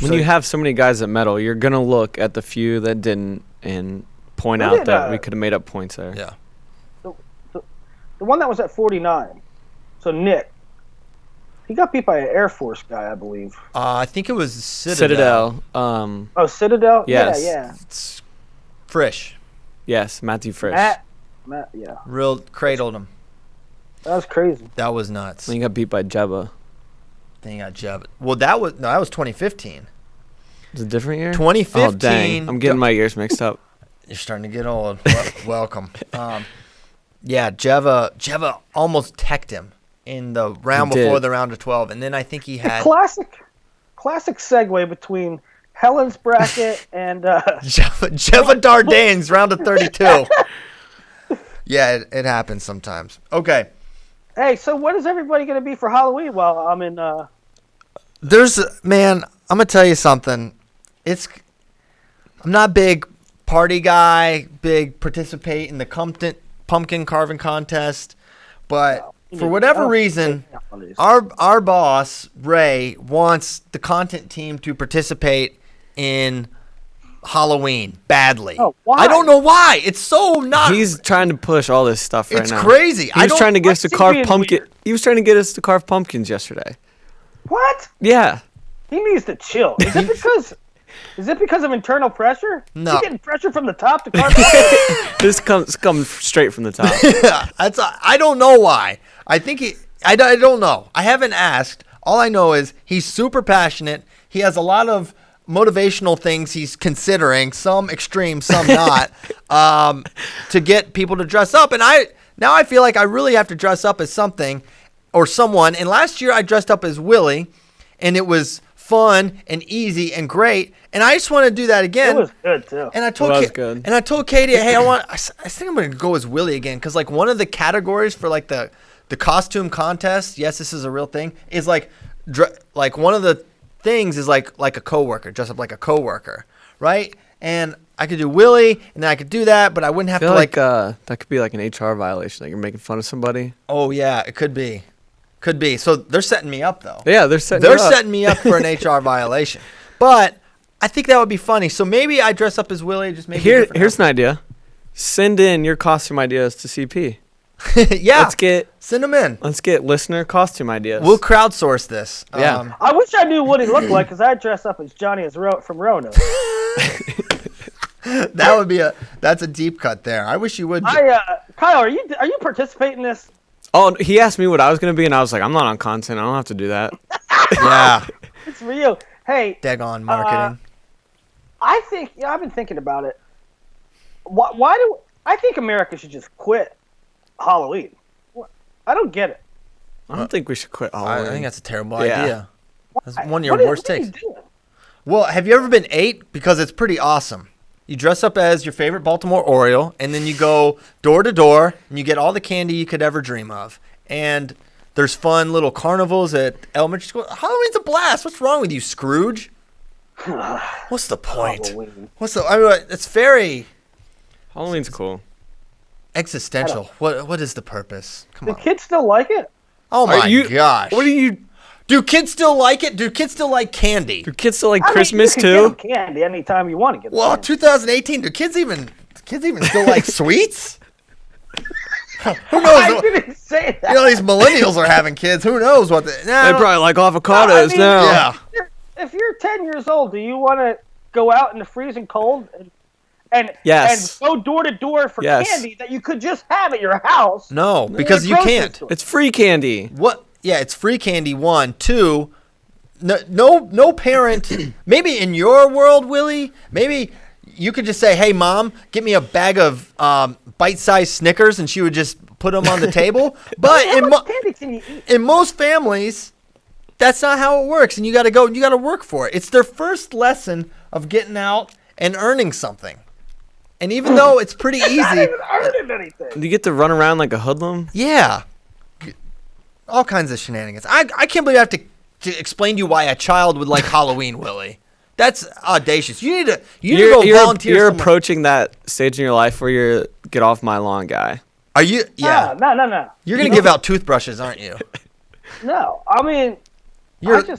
you have so many guys that medal, you're gonna look at the few that didn't and point out that we could have made up points there. Yeah. The one that was at 49. So Nick, he got beat by an Air Force guy, I believe. I think it was Citadel. Citadel. Yes. Yeah. It's Frisch. Yes, Matthew Frisch. Matt, yeah. Real cradled him. That was crazy. That was nuts. Then he got beat by Jebba. Then he got Jebba. Well, that was 2015. Was it a different year? 2015. Oh, dang. I'm getting my years mixed up. You're starting to get old. Welcome. Jebba almost teched him in the round before the round of 12, and then I think he had classic segue between Helen's bracket and Jebba Dardanes round of 32. Yeah, it happens sometimes. Okay. Hey, so what is everybody going to be for Halloween while I'm in... Man, I'm going to tell you something. I'm not a big party guy, big participate in the pumpkin carving contest, but for whatever reason, our boss, Ray, wants the content team to participate in Halloween badly. Oh, why? I don't know why. It's so not. He's trying to push all this stuff right It's now. crazy. He was trying to get us to carve being pumpkin. weird? He was trying to get us to carve pumpkins yesterday. What? Yeah. He needs to chill. Is it because of internal pressure? No. Is he getting pressure from the top to carve? This comes straight from the top. I don't know why. I think I don't know. I haven't asked. All I know is he's super passionate. He has a lot of motivational things he's considering, some extreme, some not, to get people to dress up. And now I feel like I really have to dress up as something or someone. And last year I dressed up as Willie, and it was fun and easy and great. And I just want to do that again. It was good too. And I told Katie, hey, I think I'm going to go as Willie again, because like one of the categories for like the costume contest, yes, this is a real thing, is like one of the things is like a coworker, dress up like a coworker, right? And I could do Willie, and then I could do that, but I wouldn't have to like that could be like an HR violation, like you're making fun of somebody. Oh yeah, it could be. So they're setting me up though. Yeah, they're setting me up for an HR violation. But I think that would be funny. So maybe I dress up as Willie, just make here's an idea. Send in your costume ideas to CP. Yeah. Send them in. Let's get listener costume ideas. We'll crowdsource this. Yeah. I wish I knew what he looked like, because I'd dress up as Johnny from Rona. That's a deep cut there. I wish you would. Kyle, are you participating in this? Oh, he asked me what I was going to be, and I was like, I'm not on content. I don't have to do that. Yeah. It's real. Hey. Daggone marketing. I think, I've been thinking about it. I think America should just quit Halloween. I don't get it. I don't think we should quit Halloween. I think that's a terrible idea. That's one of your worst takes. What are you doing? Well, have you ever been 8? Because it's pretty awesome. You dress up as your favorite Baltimore Oriole, and then you go door to door, and you get all the candy you could ever dream of. And there's fun little carnivals at elementary school. Halloween's a blast. What's wrong with you, Scrooge? What's the point? Halloween. It's very Halloween's cool. existential. What is the purpose? Come Do on. kids still like it? Oh my gosh. What are you? Do kids still like it? Do kids still like candy? Do kids still like I mean, Christmas you too? can get them candy anytime you want to get them. Well, candy. 2018. Do kids even still like sweets? Who knows? I didn't say that. You know, these millennials are having kids. Who knows what They probably like avocados I mean, now. Yeah. If you're 10 years old, do you want to go out in the freezing cold and Yes. go door to door for Yes. candy that you could just have at your house? No, because you Grocery can't. store. It's free candy. What? Yeah, it's free candy. 1, 2. No parent. Maybe in your world, Willie. Maybe you could just say, "Hey, Mom, get me a bag of bite-sized Snickers," and she would just put them on the table. But How much candy can you eat? in most families, that's not how it works, and you got to go and you got to work for it. It's their first lesson of getting out and earning something. And even though it's pretty easy, Not even earning anything. Do you get to run around like a hoodlum? yeah, all kinds of shenanigans. I can't believe I have to explain to you why a child would like Halloween, Willie. That's audacious. You need to go volunteer. You're somewhere. approaching that stage in your life where you're get off my lawn guy. Are you? Yeah. No. You're gonna give out toothbrushes, aren't you? No, I mean, you could have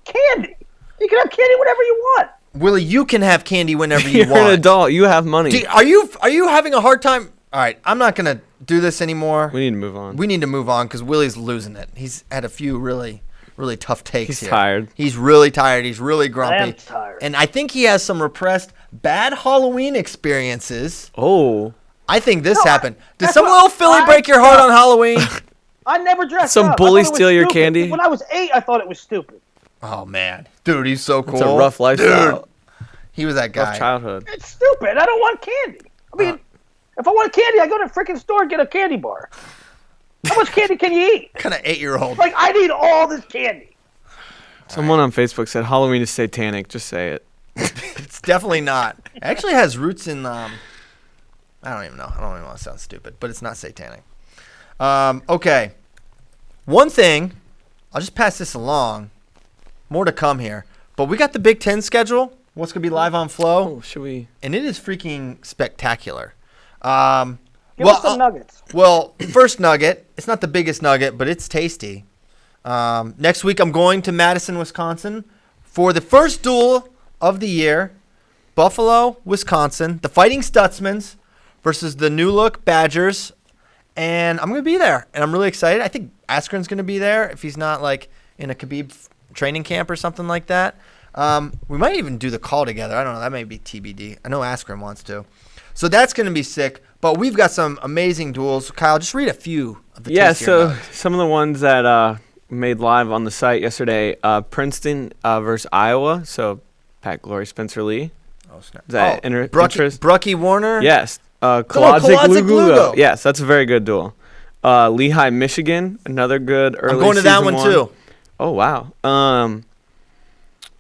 candy. You can have candy whenever you want. Willie, you can have candy whenever you You're want. an adult. You have money. Are you having a hard time? All right, I'm not gonna do this anymore. We need to move on. We need to move on because Willie's losing it. He's had a few really tough takes He's here. tired. He's really tired. He's really grumpy. I am tired. And I think he has some repressed bad Halloween experiences. Oh. I think this No, happened. Did that's some what little filly break your heart on Halloween? I never dressed Some up. bully I thought it was steal your stupid. candy? When I was 8, I thought it was stupid. Oh, man. Dude, he's so cool. It's a rough lifestyle. Dude, he was that guy. Rough childhood. It's stupid. I don't want candy. I mean, if I want candy, I go to a freaking store and get a candy bar. How much candy can you eat? Kind of 8-year-old. Like, I need all this candy. Someone on Facebook said Halloween is satanic. Just say it. It's definitely not. It actually has roots in I don't even know. I don't even want to sound stupid, but it's not satanic. Okay. One thing, I'll just pass this along. More to come here. But we got the Big Ten schedule. What's going to be live on Flow? Oh, should we? And it is freaking spectacular. Give us some nuggets. Well, first nugget. It's not the biggest nugget, but it's tasty. Next week, I'm going to Madison, Wisconsin for the first duel of the year. Buffalo, Wisconsin. The Fighting Stutzmans versus the New Look Badgers. And I'm going to be there. And I'm really excited. I think Askren's going to be there if he's not like in a Khabib training camp or something like that. We might even do the call together. I don't know. That may be TBD. I know Askren wants to. So that's going to be sick. But we've got some amazing duels. Kyle, just read a few of the so some of the ones that made live on the site yesterday. Princeton versus Iowa. So Pat Glory, Spencer Lee. Oh, snap. Is that interest? Brucky Warner? Yes. Kolodzik Lugo. Yes, that's a very good duel. Lehigh, Michigan. Another good early I'm going to that one, too. Oh, wow.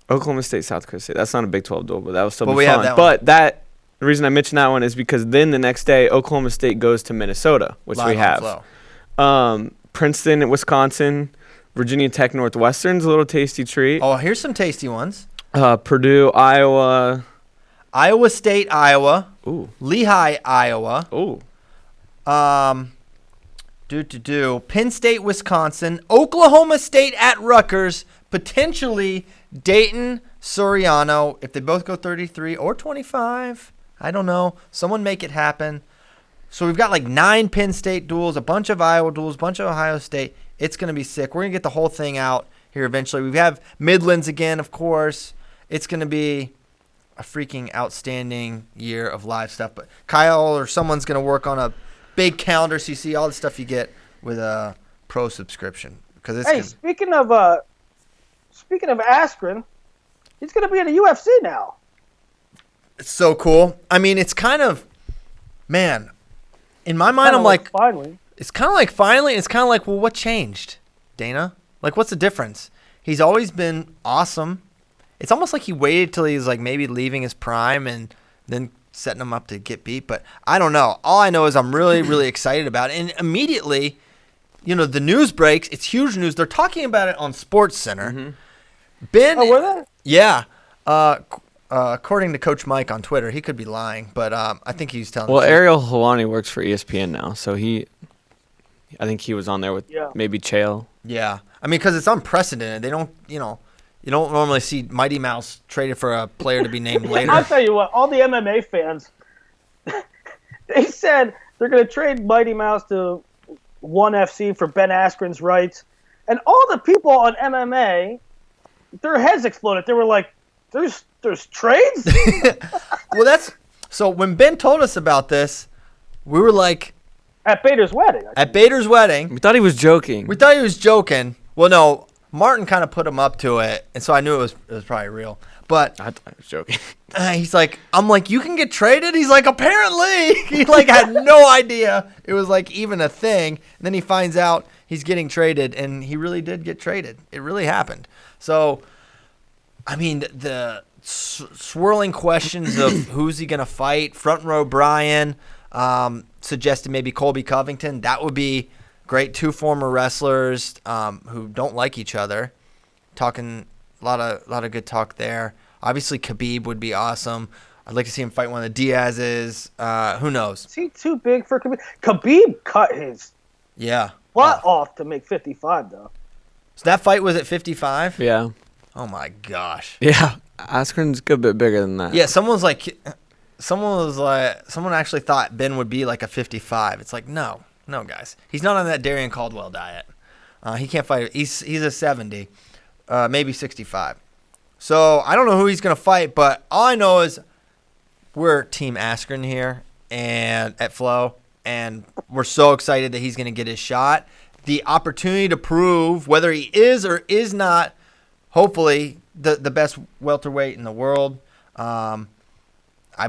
Oklahoma State, South Dakota State. That's not a Big 12 duel, but that was still we fun. have that one. But the reason I mentioned that one is because then the next day, Oklahoma State goes to Minnesota, which live we have. Princeton at Wisconsin. Virginia Tech Northwestern's a little tasty treat. Oh, here's some tasty ones. Purdue, Iowa. Iowa State, Iowa. Ooh. Lehigh, Iowa. Ooh. Penn State, Wisconsin. Oklahoma State at Rutgers. Potentially Dayton, Soriano. If they both go 33 or 25, I don't know. Someone make it happen. So we've got like 9 Penn State duels, a bunch of Iowa duels, a bunch of Ohio State. It's going to be sick. We're going to get the whole thing out here eventually. We have Midlands again, of course. It's going to be a freaking outstanding year of live stuff. But Kyle or someone's going to work on a big calendar so you see all the stuff you get with a pro subscription. Hey, speaking of Askren, he's going to be in the UFC now. It's so cool. I mean, it's kind of, man, in my mind, I'm like, finally. It's kind of like finally. It's kind of like, well, what changed, Dana? Like, what's the difference? He's always been awesome. It's almost like he waited till he's like maybe leaving his prime and then setting him up to get beat. But I don't know. All I know is I'm really, really excited about it. And immediately, the news breaks. It's huge news. They're talking about it on SportsCenter. Mm-hmm. Ben. Oh, were they? Yeah. According to Coach Mike on Twitter, he could be lying, but I think he's telling. Well, Ariel Helwani works for ESPN now, so I think he was on there with maybe Chael. Yeah, I mean, because it's unprecedented. They don't, you don't normally see Mighty Mouse traded for a player to be named later. I'll tell you what, all the MMA fans, they said they're going to trade Mighty Mouse to ONE FC for Ben Askren's rights, and all the people on MMA, their heads exploded. They were like, "There's trades?" Well, so when Ben told us about this, we were like, at Bader's wedding. At Bader's wedding. We thought he was joking. Well, no, Martin kind of put him up to it, and so I knew it was probably real. But I thought he was joking. He's like, I'm like, you can get traded? He's like, apparently. He like had no idea it was like even a thing. And then he finds out he's getting traded, and he really did get traded. It really happened. So, I mean, the swirling questions of who's he going to fight. Front row Brian suggested maybe Colby Covington. That would be great. 2 former wrestlers who don't like each other. Talking a lot of good talk there. Obviously, Khabib would be awesome. I'd like to see him fight one of the Diaz's. Who knows? Is he too big for Khabib? Khabib cut his butt off to make 55, though. So that fight was at 55? Yeah. Oh, my gosh. Yeah. Askren's a good bit bigger than that. Yeah, someone actually thought Ben would be like a 55. It's like, no, guys. He's not on that Darian Caldwell diet. He can't fight. He's a 70, maybe 65. So I don't know who he's going to fight, but all I know is we're Team Askren here and at Flow, and we're so excited that he's going to get his shot. The opportunity to prove whether he is or is not, hopefully, the best welterweight in the world. I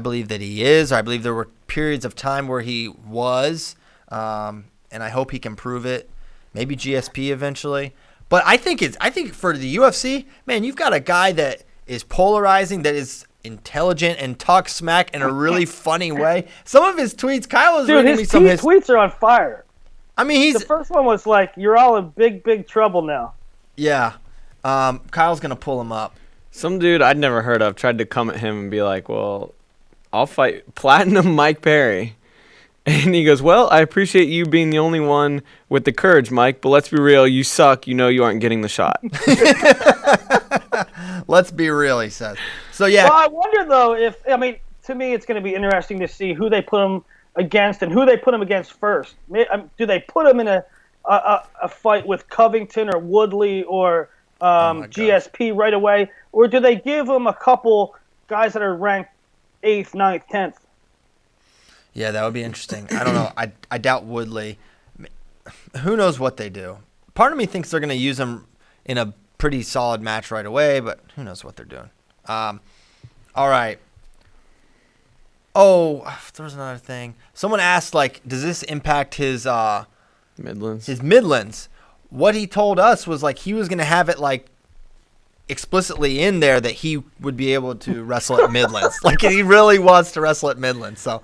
believe that he is. I believe there were periods of time where he was, and I hope he can prove it. Maybe GSP eventually. But I think for the UFC, man, you've got a guy that is polarizing, that is intelligent and talk smack in a really funny way. Some of his tweets, Kyle was Dude, reading me some of his tweets are on fire. I mean, the first one was like, "You're all in big trouble now." Yeah. Kyle's gonna pull him up. Some dude I'd never heard of tried to come at him and be like, "Well, I'll fight Platinum Mike Perry." And he goes, "Well, I appreciate you being the only one with the courage, Mike, but let's be real, you suck. You know you aren't getting the shot." Let's be real, he says. So, yeah. Well, I wonder, though, to me, it's going to be interesting to see who they put him against and who they put him against first. Do they put him in a fight with Covington or Woodley or GSP right away? Or do they give him a couple guys that are ranked 8th, 9th, 10th? Yeah, that would be interesting. I don't know. I doubt Woodley. Who knows what they do? Part of me thinks they're going to use him in a pretty solid match right away, but who knows what they're doing. All right. Oh, there was another thing. Someone asked, like, does this impact his Midlands? His Midlands. What he told us was, like, he was going to have it, like, explicitly in there that he would be able to wrestle at Midlands. Like, he really wants to wrestle at Midlands. So,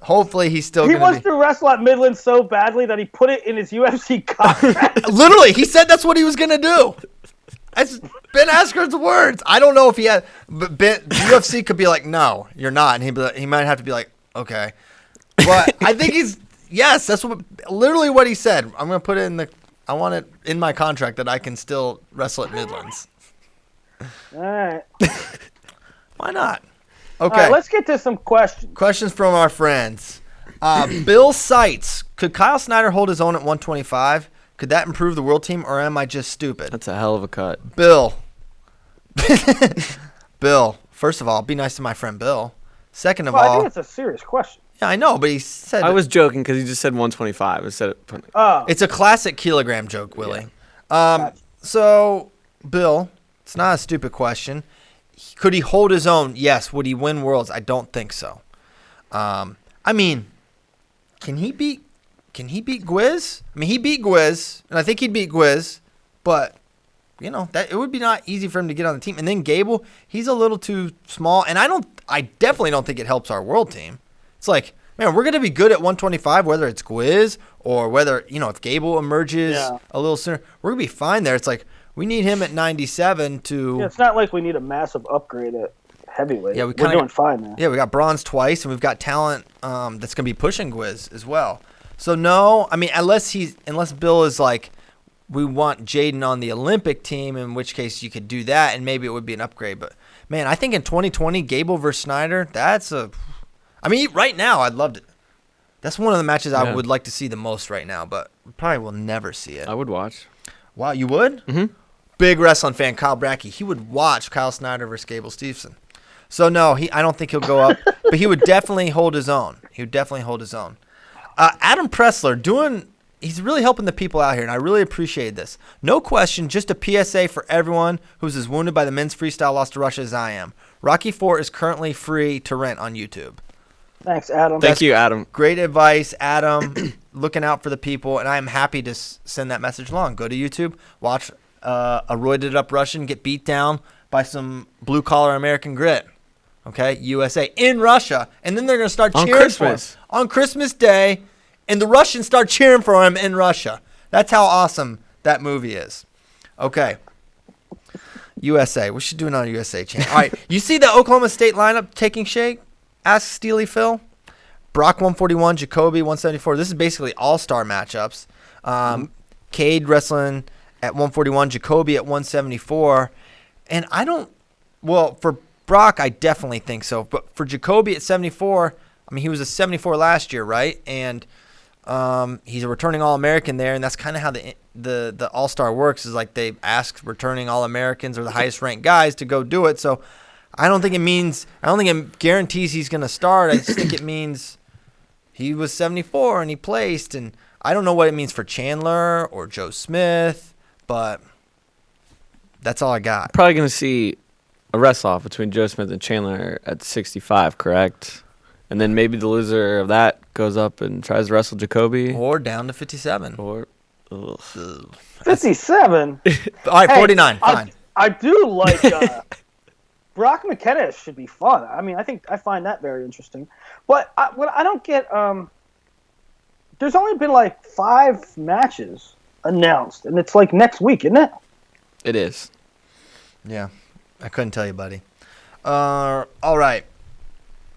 hopefully he's still going to He wants to wrestle at Midlands so badly that he put it in his UFC contract. Literally, he said that's what he was going to do. That's Ben Askren's words. I don't know if he had, but UFC could be like, "No, you're not," and he might have to be like, "Okay," but I think yes, that's literally what he said. I'm going to put it I want it in my contract that I can still wrestle at Midlands. All right. Why not? Okay. All right, let's get to some questions. Questions from our friends. Bill Seitz. Could Kyle Snyder hold his own at 125? Could that improve the world team, or am I just stupid? That's a hell of a cut. Bill. Bill, first of all, be nice to my friend Bill. Second of all, I think it's a serious question. Yeah, I know, but he said... I was joking because he just said 125 instead of... Oh. It's a classic kilogram joke, Willie. Yeah. So, Bill, it's not a stupid question. Could he hold his own? Yes. Would he win Worlds? I don't think so. I mean, can he beat Gwiz? I mean, he beat Gwiz, and I think he'd beat Gwiz, but, you know, that it would be not easy for him to get on the team. And then Gable, he's a little too small, and I definitely don't think it helps our world team. It's like, man, we're going to be good at 125, whether it's Gwiz or whether, you know, if Gable emerges a little sooner, we're going to be fine there. It's like, we need him at 97 to... Yeah, it's not like we need a massive upgrade at heavyweight. Yeah, we're doing fine there. Yeah, we got bronze twice, and we've got talent that's going to be pushing Gwiz as well. So, no, I mean, unless Bill is like, we want Jaden on the Olympic team, in which case you could do that, and maybe it would be an upgrade. But, man, I think in 2020, Gable versus Snyder, I mean, right now, I'd love to. That's one of the matches I would like to see the most right now, but probably will never see it. I would watch. Wow, you would? Mm-hmm. Big wrestling fan, Kyle Brackey. He would watch Kyle Snyder versus Gable Steveson. So, no, I don't think he'll go up, but he would definitely hold his own. Adam Pressler he's really helping the people out here, and I really appreciate this. No question, just a PSA for everyone who's as wounded by the men's freestyle loss to Russia as I am. Rocky IV is currently free to rent on YouTube. Thanks, Adam. Thank you, Adam. Great advice, Adam. Looking out for the people, and I am happy to send that message along. Go to YouTube, watch a roided up Russian get beat down by some blue collar American grit. Okay, USA in Russia, and then they're gonna start cheering for him on Christmas Day, and the Russians start cheering for him in Russia. That's how awesome that movie is. Okay, USA. We should do another USA channel. All right, you see the Oklahoma State lineup taking shape? Ask Steely Phil. Brock 141, Jacoby 174. This is basically all-star matchups. Cade wrestling at 141, Jacoby at 174. And for Brock, I definitely think so. But for Jacoby at 74, I mean, he was a 74 last year, right? And he's a returning All-American there, and that's kind of how the All-Star works, is like they ask returning All-Americans or the highest-ranked guys to go do it. So I don't think it guarantees he's going to start. I just think it means he was 74 and he placed, and I don't know what it means for Chandler or Joe Smith, but that's all I got. Probably going to see a wrestle-off between Joe Smith and Chandler at 65, correct? And then maybe the loser of that goes up and tries to wrestle Jacoby. Or down to 57. Or 57? All right, 49, fine. I do like Brock McKenna should be fun. I mean, I find that very interesting. But what I don't get, there's only been like 5 matches announced, and it's like next week, isn't it? It is. Yeah, I couldn't tell you, buddy. All right.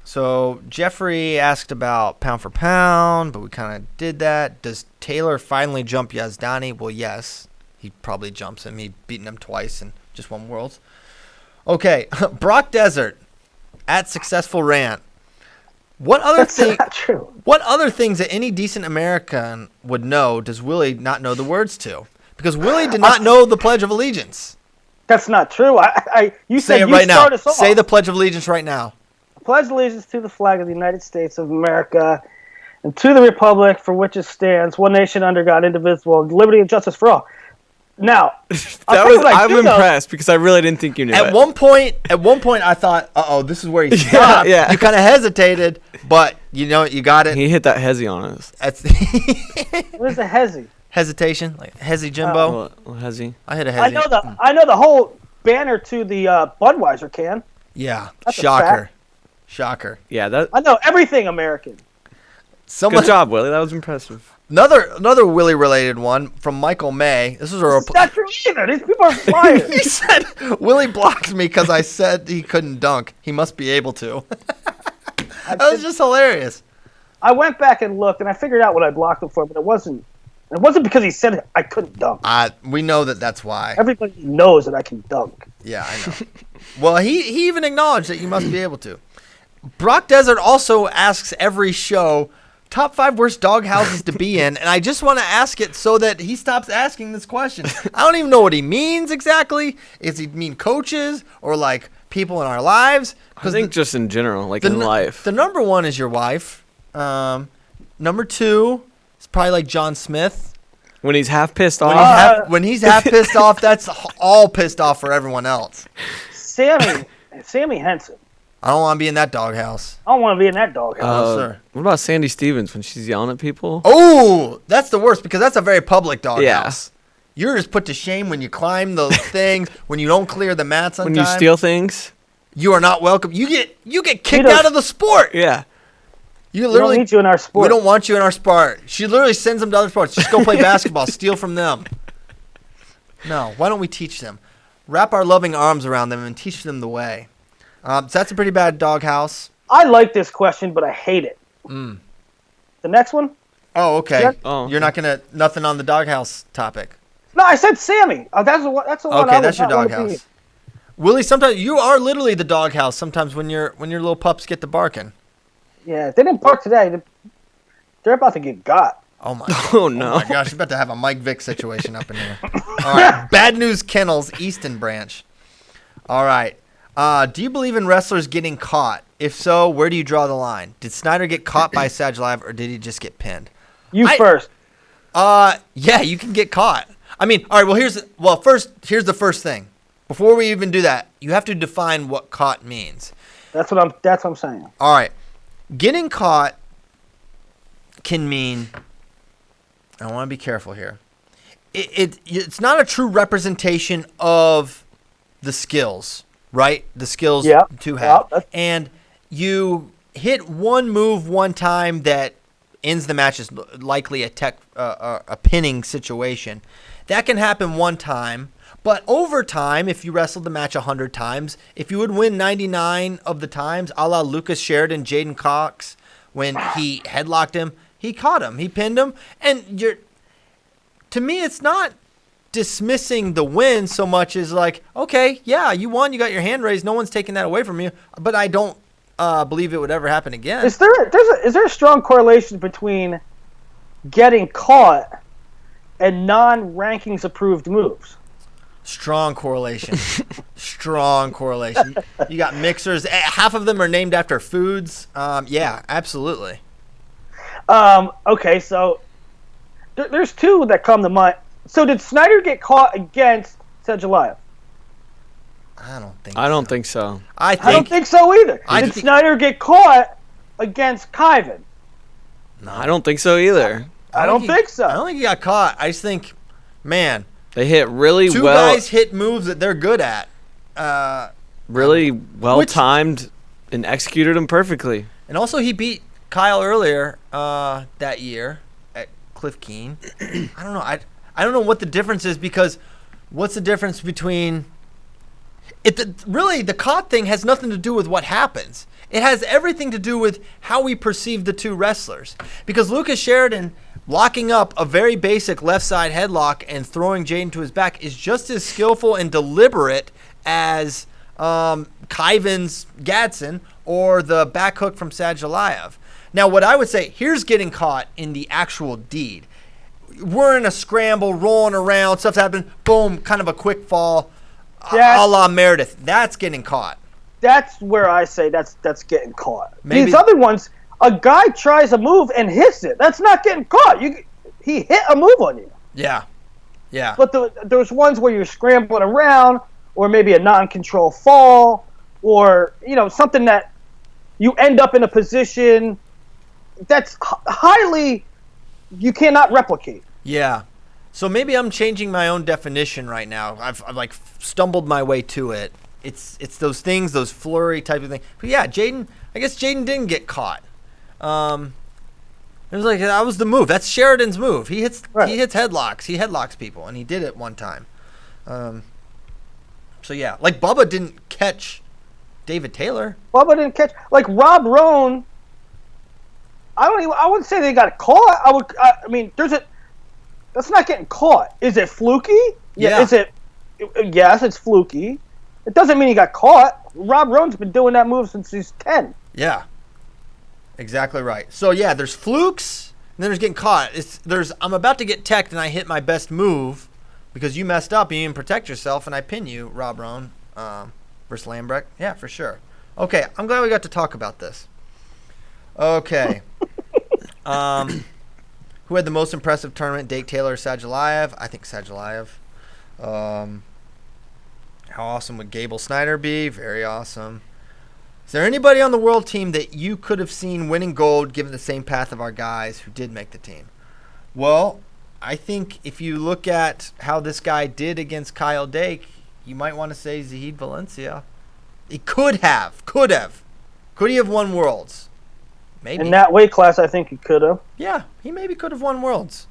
So Jeffrey asked about pound for pound, but we kind of did that. Does Taylor finally jump Yazdani? Well, yes. He probably jumps him. He's beaten him twice and just won Worlds. Okay, Brock Desert at Successful Rant. What other What other things that any decent American would know does Willie not know the words to? Because Willie did not know the Pledge of Allegiance. That's not true. You say said it right now. Us off. Say the Pledge of Allegiance right now. Pledge allegiance to the flag of the United States of America and to the republic for which it stands, one nation under God, indivisible, liberty and justice for all. Now, I'm impressed because I really didn't think you knew At one point, I thought, this is where he stopped. Yeah. You kind of hesitated, but you got it. He hit that hezzy on us. What is a hezzy? Hesitation, like hezzy Jimbo. Hezzy. I hit a hezzy. I know the whole banner to the Budweiser can. Yeah, That's shocker. Yeah, I know everything American. Good job, Willie. That was impressive. Another Willie related one from Michael May. This was not true either. These people are flyers. He said Willie blocked me because I said he couldn't dunk. He must be able to. That was just hilarious. I went back and looked, and I figured out what I blocked him for, but it wasn't. It wasn't because he said I couldn't dunk. We know that's why. Everybody knows that I can dunk. Yeah, I know. Well, he even acknowledged that you must be able to. Brock Desert also asks every show, top 5 worst doghouses to be in, and I just want to ask it so that he stops asking this question. I don't even know what he means exactly. Does he mean coaches or like people in our lives? I think just in general, like in life. The number 1 is your wife. Number 2 is probably like John Smith. When he's half pissed off. When he's half pissed off, that's all pissed off for everyone else. Sammy Henson. I don't want to be in that doghouse. I don't want to be in that doghouse. Sir. What about Sandy Stevens when she's yelling at people? Oh, that's the worst because that's a very public doghouse. Yeah. You're just put to shame when you climb those things, when you don't clear the mats on time. When you steal things. You are not welcome. You get kicked out of the sport. Yeah. We don't need you in our sport. We don't want you in our sport. She literally sends them to other sports. Just go play basketball. Steal from them. No, why don't we teach them? Wrap our loving arms around them and teach them the way. So that's a pretty bad doghouse. I like this question, but I hate it. The next one? Oh, okay. Yeah. You're not going to, nothing on the doghouse topic. No, I said Sammy. That's the one. Okay, that's your doghouse. Willie, sometimes you are literally the doghouse sometimes when your little pups get to barking. Yeah, they didn't bark today. They're about to get got. Oh, my God. Oh, no. Oh, my gosh. You're about to have a Mike Vick situation up in here. All right. Bad News Kennels, Easton Branch. All right. Do you believe in wrestlers getting caught? If so, where do you draw the line? Did Snyder get caught by Sadulaev, or did he just get pinned? First. Yeah, you can get caught. I mean, all right, here's the first thing. Before we even do that, you have to define what caught means. That's what I'm saying. All right. Getting caught can mean, I want to be careful here. It's not a true representation of the skills, right? The skills to have. Yeah, and you hit one move one time that ends the match, is likely a pinning situation. That can happen one time. But over time, if you wrestled the match 100 times, if you would win 99 of the times, a la Lucas Sheridan, Jaden Cox, when he headlocked him, he caught him, he pinned him. And to me, it's not dismissing the win so much as like, okay, yeah, you won, you got your hand raised, no one's taking that away from you, but I don't believe it would ever happen again. Is there a strong correlation between getting caught and non-rankings approved moves? Strong correlation. Strong correlation. You got mixers. Half of them are named after foods. Yeah, absolutely. Okay, so there's 2 that come to mind. So did Snyder get caught against Sadulaev? I don't think so. I don't think so either. Did Snyder get caught against Kyvan? No. I don't think so either. I don't think so. I don't think he got caught. I just think, man, they hit really two well. Guys hit moves that they're good at. really well-timed and executed him perfectly. And also he beat Kyle earlier that year at Cliff Keen. I don't know. I don't know what the difference is, because what's the difference between really the caught thing has nothing to do with what happens. It has everything to do with how we perceive the two wrestlers. Because Lucas Sheridan locking up a very basic left side headlock and throwing Jaden to his back is just as skillful and deliberate as Kyvan's Gadsden or the back hook from Sadulaev. Now, what I would say, here's getting caught in the actual deed. We're in a scramble, rolling around, stuff's happening, boom, kind of a quick fall, a la Meredith. That's getting caught. That's where I say that's getting caught. Maybe. These other ones, a guy tries a move and hits it. That's not getting caught. He hit a move on you. Yeah. But there's ones where you're scrambling around, or maybe a non-control fall, or something that you end up in a position that's highly you cannot replicate. Yeah. So maybe I'm changing my own definition right now. I've like stumbled my way to it. It's those things, those flurry type of thing. But yeah, I guess Jaden didn't get caught. It was like, that was the move. That's Sheridan's move. He hits headlocks. He headlocks people, and he did it one time. So yeah, like Bubba didn't catch David Taylor. Bubba didn't catch, like Rob Roan. I wouldn't say they got caught. I mean, that's not getting caught. Is it fluky? Yeah. Yes, it's fluky. It doesn't mean he got caught. Rob Roan's been doing that move since he's 10. Yeah. Exactly right. So yeah, there's flukes, and then there's getting caught. I'm about to get teched and I hit my best move because you messed up and you didn't protect yourself, and I pin you, Rob Roan, versus Lambrecht. Yeah, for sure. Okay, I'm glad we got to talk about this. Okay. Who had the most impressive tournament, Dake, Taylor, or Sadulaev? I think Sadulaev. How awesome would Gable Snyder be? Very awesome. Is there anybody on the world team that you could have seen winning gold given the same path of our guys who did make the team? Well, I think if you look at how this guy did against Kyle Dake, you might want to say Zahid Valencia. He could have. Could he have won Worlds? Maybe. In that weight class, I think he could have. Yeah, he maybe could have won Worlds.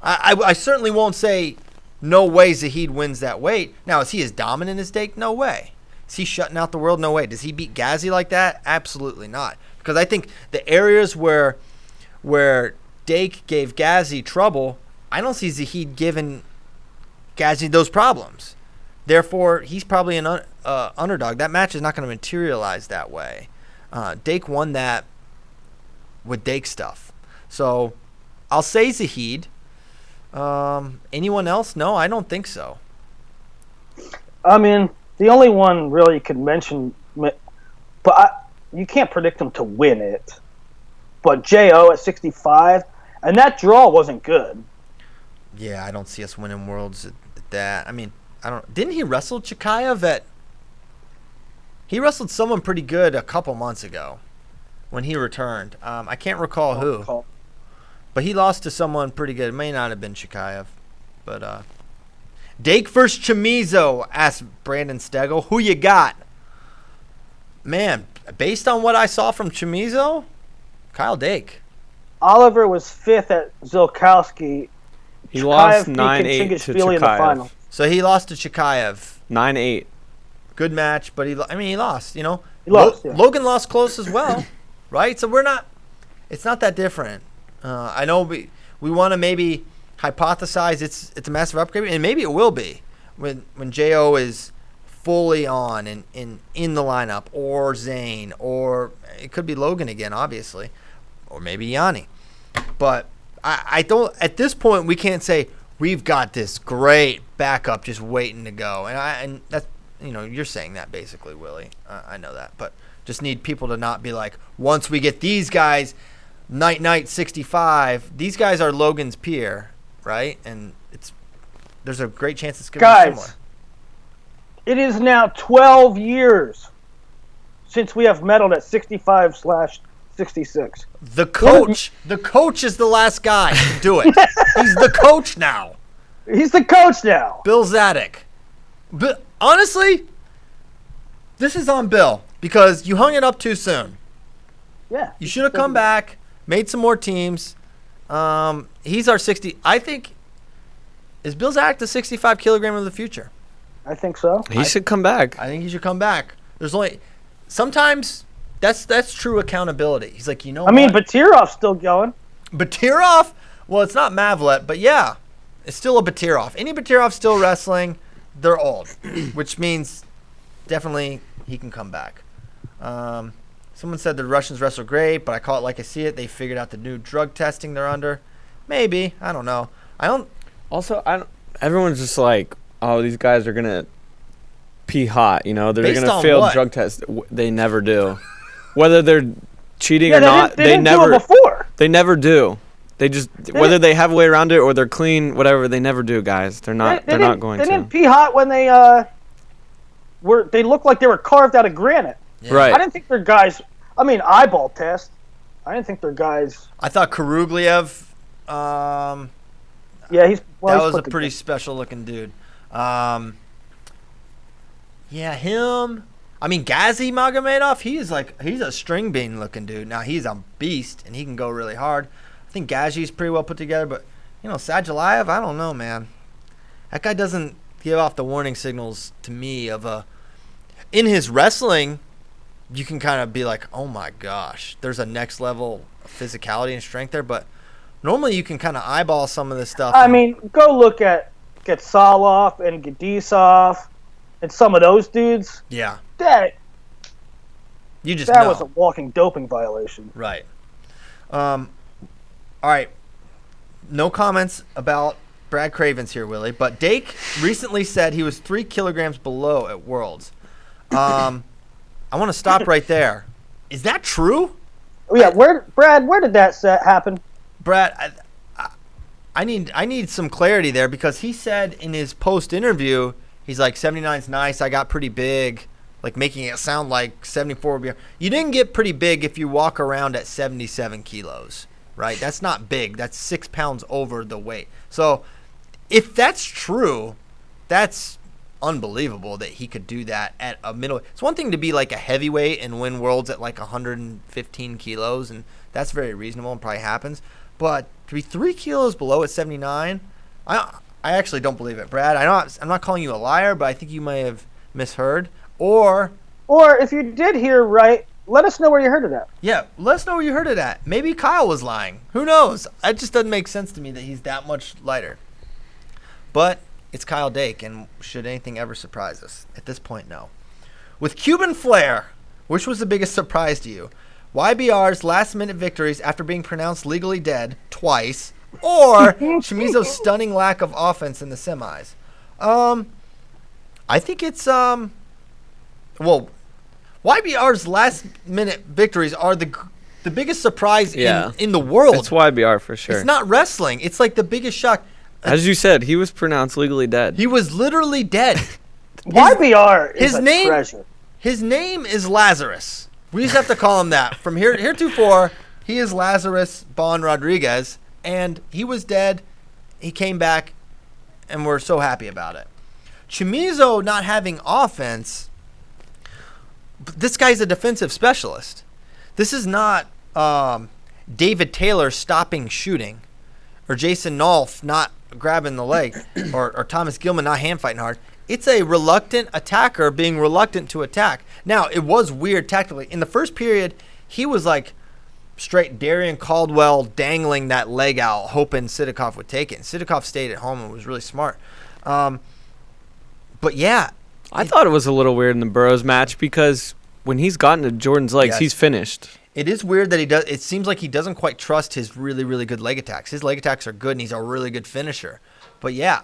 I certainly won't say no way Zahid wins that weight. Now, is he as dominant as Dake? No way. Is he shutting out the world? No way. Does he beat Ghazi like that? Absolutely not. Because I think the areas where Dake gave Ghazi trouble, I don't see Zahid giving Ghazi those problems. Therefore, he's probably an underdog. That match is not going to materialize that way. Dake won that with Dake stuff. So I'll say Zahid. Anyone else? No, I don't think so. I mean, the only one really you could mention, but you can't predict him to win it. But J.O. at 65, and that draw wasn't good. Yeah, I don't see us winning Worlds at that. I mean, didn't he wrestle Chikayev he wrestled someone pretty good a couple months ago when he returned. I can't recall who. But he lost to someone pretty good. It may not have been Chikayev. But Dake versus Chamizo, asked Brandon Stegel. Who you got? Man, based on what I saw from Chamizo, Kyle Dake. Oliver was 5th at Zilkowski. He lost 9-8 to Chikayev. In the final. So he lost to Chikayev. 9-8. Good match, but he lost, He lost, yeah. Logan lost close as well, right? So it's not that different. I know we want to maybe hypothesize it's a massive upgrade, and maybe it will be when J.O. is fully on and in the lineup, or Zane, or it could be Logan again, obviously, or maybe Yanni. But I don't, at this point, we can't say we've got this great backup just waiting to go. And that's, you're saying that basically, Willie. I know that, but just need people to not be like, once we get these guys, night 65, these guys are Logan's peer, right? And there's a great chance it's going to be similar. It is now 12 years since we have medaled at 65/66. The coach is the last guy to do it. He's the coach now. Bill Zadek. But honestly, this is on Bill because you hung it up too soon. Yeah. You should have come back, made some more teams. He's our 60. I think, is Bill Zach the 65 kilogram of the future? I think so. He should come back. I think he should come back. There's only sometimes that's true accountability. He's like, I mean, Batirov's still going. Batirov, well, it's not Mavlet, but yeah, it's still a Batirov. Any Batirov still wrestling, they're old, which means definitely he can come back. Someone said the Russians wrestle great, but I call it like I see it. They figured out the new drug testing they're under. Maybe. I don't know. Everyone's just like, oh, these guys are going to pee hot, you know? They're going to fail drug tests. They never do. Whether they're cheating or not, they never do it before. They never do. They just whether they have a way around it or they're clean, whatever, they never do, guys. They're not going to. They didn't pee hot when they they looked like they were carved out of granite. Yeah. Right. I didn't think they're guys. I mean, eyeball test. I didn't think they're guys. I thought Karugliev. Yeah, that was a pretty special looking dude. Yeah, him. I mean, Gazi Magomedov. He's a string bean looking dude. Now he's a beast and he can go really hard. I think Gazi's pretty well put together, but Sadulaev, I don't know, man. That guy doesn't give off the warning signals to me of a. In his wrestling, you can kind of be like, oh my gosh, there's a next level of physicality and strength there, but normally you can kind of eyeball some of this stuff. I mean, go look at Soloff and Gadisov and some of those dudes. Yeah. That know. Was a walking doping violation. Right. All right. No comments about Brad Cravens here, Willie, but Dake recently said he was 3 kilograms below at Worlds. I want to stop right there. Is that true? Oh, yeah, where did that happen? Brad, I need some clarity there because he said in his post interview, he's like 79's nice. I got pretty big, like making it sound like 74 would be. You didn't get pretty big if you walk around at 77 kilos, right? That's not big. That's 6 pounds over the weight. So if that's true, that's unbelievable that he could do that at a middle. It's one thing to be like a heavyweight and win worlds at like 115 kilos, and that's very reasonable and probably happens. But to be 3 kilos below at 79, I actually don't believe it, Brad. I'm not calling you a liar, but I think you may have misheard. Or if you did hear right, let us know where you heard it at. Yeah, let us know where you heard it at. Maybe Kyle was lying. Who knows? It just doesn't make sense to me that he's that much lighter. But it's Kyle Dake, and should anything ever surprise us? At this point, no. With Cuban Flair, which was the biggest surprise to you? YBR's last-minute victories after being pronounced legally dead twice, or Chamizo's stunning lack of offense in the semis? I think it's YBR's last-minute victories are the biggest surprise in the world. It's YBR for sure. It's not wrestling. It's like the biggest shock. As you said, he was pronounced legally dead. He was literally dead. YBR is a treasure. His name is Lazarus. We just have to call him that. From heretofore, he is Lazarus Bon Rodriguez, and he was dead. He came back, and we're so happy about it. Chamizo not having offense, this guy's a defensive specialist. This is not David Taylor stopping shooting, or Jason Nolf not grabbing the leg, or Thomas Gilman not hand fighting hard. It's a reluctant attacker being reluctant to attack. Now, it was weird tactically. In the first period, he was like straight Darian Caldwell dangling that leg out, hoping Sidakov would take it. And Sidakov stayed at home and was really smart. But yeah. I thought it was a little weird in the Burroughs match because when he's gotten to Jordan's legs, he's finished. It is weird that he does. It seems like he doesn't quite trust his really, really good leg attacks. His leg attacks are good, and he's a really good finisher. But yeah,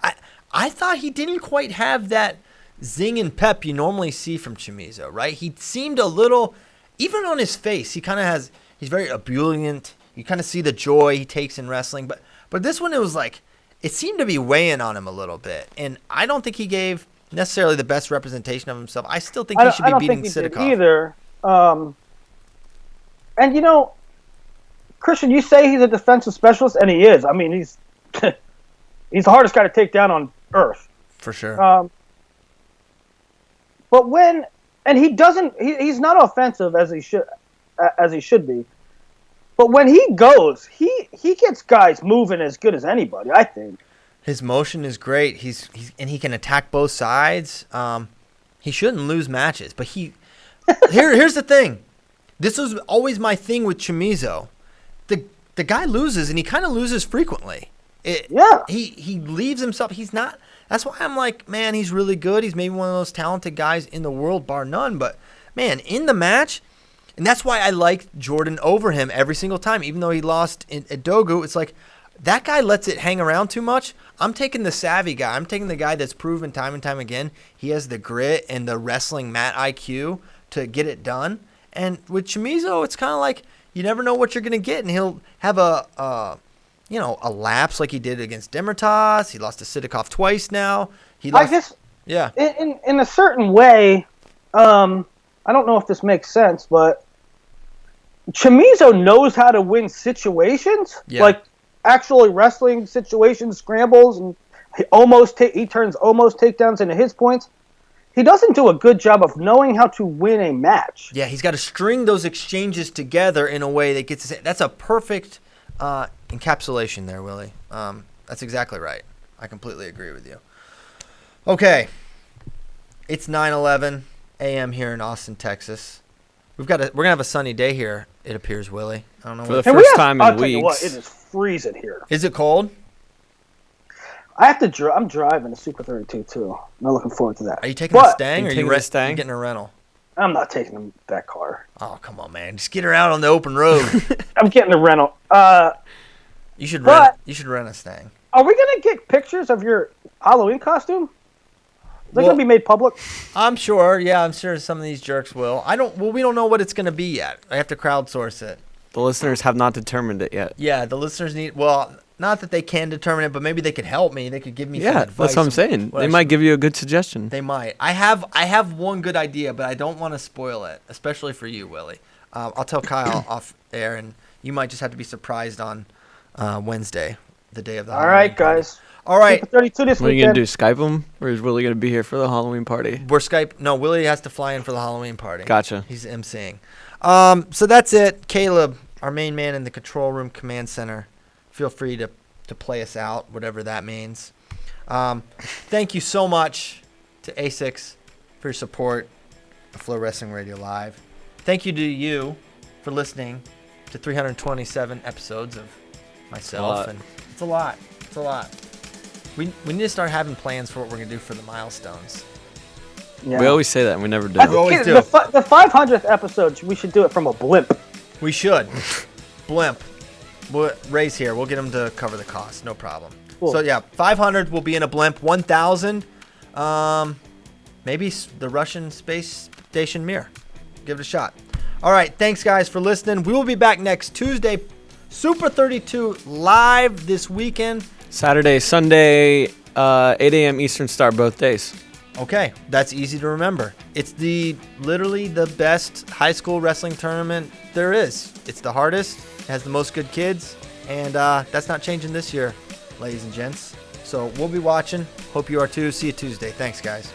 I thought he didn't quite have that zing and pep you normally see from Chamizo, right? He seemed a little, even on his face, he's very ebullient. You kind of see the joy he takes in wrestling. But this one, it seemed to be weighing on him a little bit. And I don't think he gave necessarily the best representation of himself. I still think he should be beating Sidakov. Either. And Christian, you say he's a defensive specialist, and he is. I mean, he's he's the hardest guy to take down on earth. For sure. But when and he doesn't. He's not offensive as he should be. But when he goes, he gets guys moving as good as anybody, I think. His motion is great. He's and he can attack both sides. He shouldn't lose matches, but here's the thing. This was always my thing with Chamizo. The guy loses, and he kind of loses frequently. He leaves himself. He's not. That's why I'm like, man, he's really good. He's maybe one of those talented guys in the world, bar none. But man, in the match. And that's why I liked Jordan over him every single time. Even though he lost at Dogu, it's like that guy lets it hang around too much. I'm taking the savvy guy. I'm taking the guy that's proven time and time again. He has the grit and the wrestling mat IQ to get it done. And with Chamizo, it's kind of like you never know what you're going to get. And he'll have a lapse like he did against Demirtas. He lost to Sidikov twice now. I guess, in a certain way, I don't know if this makes sense, but Chamizo knows how to win situations, like actually wrestling situations, scrambles, and he turns almost takedowns into his points. He doesn't do a good job of knowing how to win a match. Yeah, he's got to string those exchanges together in a way that gets. That's a perfect encapsulation there, Willie. That's exactly right. I completely agree with you. Okay, it's 9:11 a.m. here in Austin, Texas. We're gonna have a sunny day here. It appears, Willie. I don't know. For the first time in I'll tell you weeks. what, it is freezing here. Is it cold? I have to. I'm driving a Super 32 too. I'm not looking forward to that. Are you taking the Stang, or are you Stang? getting a rental? I'm not taking that car. Oh, come on, man! Just get her out on the open road. I'm getting a rental. You should rent a Stang. Are we gonna get pictures of your Halloween costume? Is that gonna be made public? I'm sure. Yeah, I'm sure some of these jerks will. We don't know what it's gonna be yet. I have to crowdsource it. The listeners have not determined it yet. Yeah, the listeners need. Well, not that they can determine it, but maybe they could help me. They could give me some advice. That's what I'm saying. They might give you a good suggestion. They might. I have one good idea, but I don't want to spoil it, especially for you, Willie. I'll tell Kyle off air, and you might just have to be surprised on Wednesday, the day of the Halloween All right, party. guys. All right. Super 32 this What are you weekend. going to do, Skype him? Or is Willie going to be here for the Halloween party? We're Skype. No, Willie has to fly in for the Halloween party. Gotcha. He's emceeing. So that's it. Caleb, our main man in the control room command center, feel free to play us out, whatever that means. Thank you so much to A6 for your support of Flow Wrestling Radio Live. Thank you to you for listening to 327 episodes of myself. And it's a lot. It's a lot. We need to start having plans for what we're going to do for the milestones. Yeah. We always say that, and we never do. We always do. The 500th episode, we should do it from a blimp. We should. Blimp. Ray's here. We'll get him to cover the cost. No problem. Cool. So, yeah, 500 will be in a blimp. 1,000, maybe the Russian space station Mir. Give it a shot. All right. Thanks, guys, for listening. We will be back next Tuesday. Super 32 live this weekend. Saturday, Sunday, 8 a.m. Eastern start both days. Okay, that's easy to remember. It's literally the best high school wrestling tournament there is. It's the hardest, it has the most good kids, and that's not changing this year, ladies and gents. So we'll be watching. Hope you are too. See you Tuesday. Thanks, guys.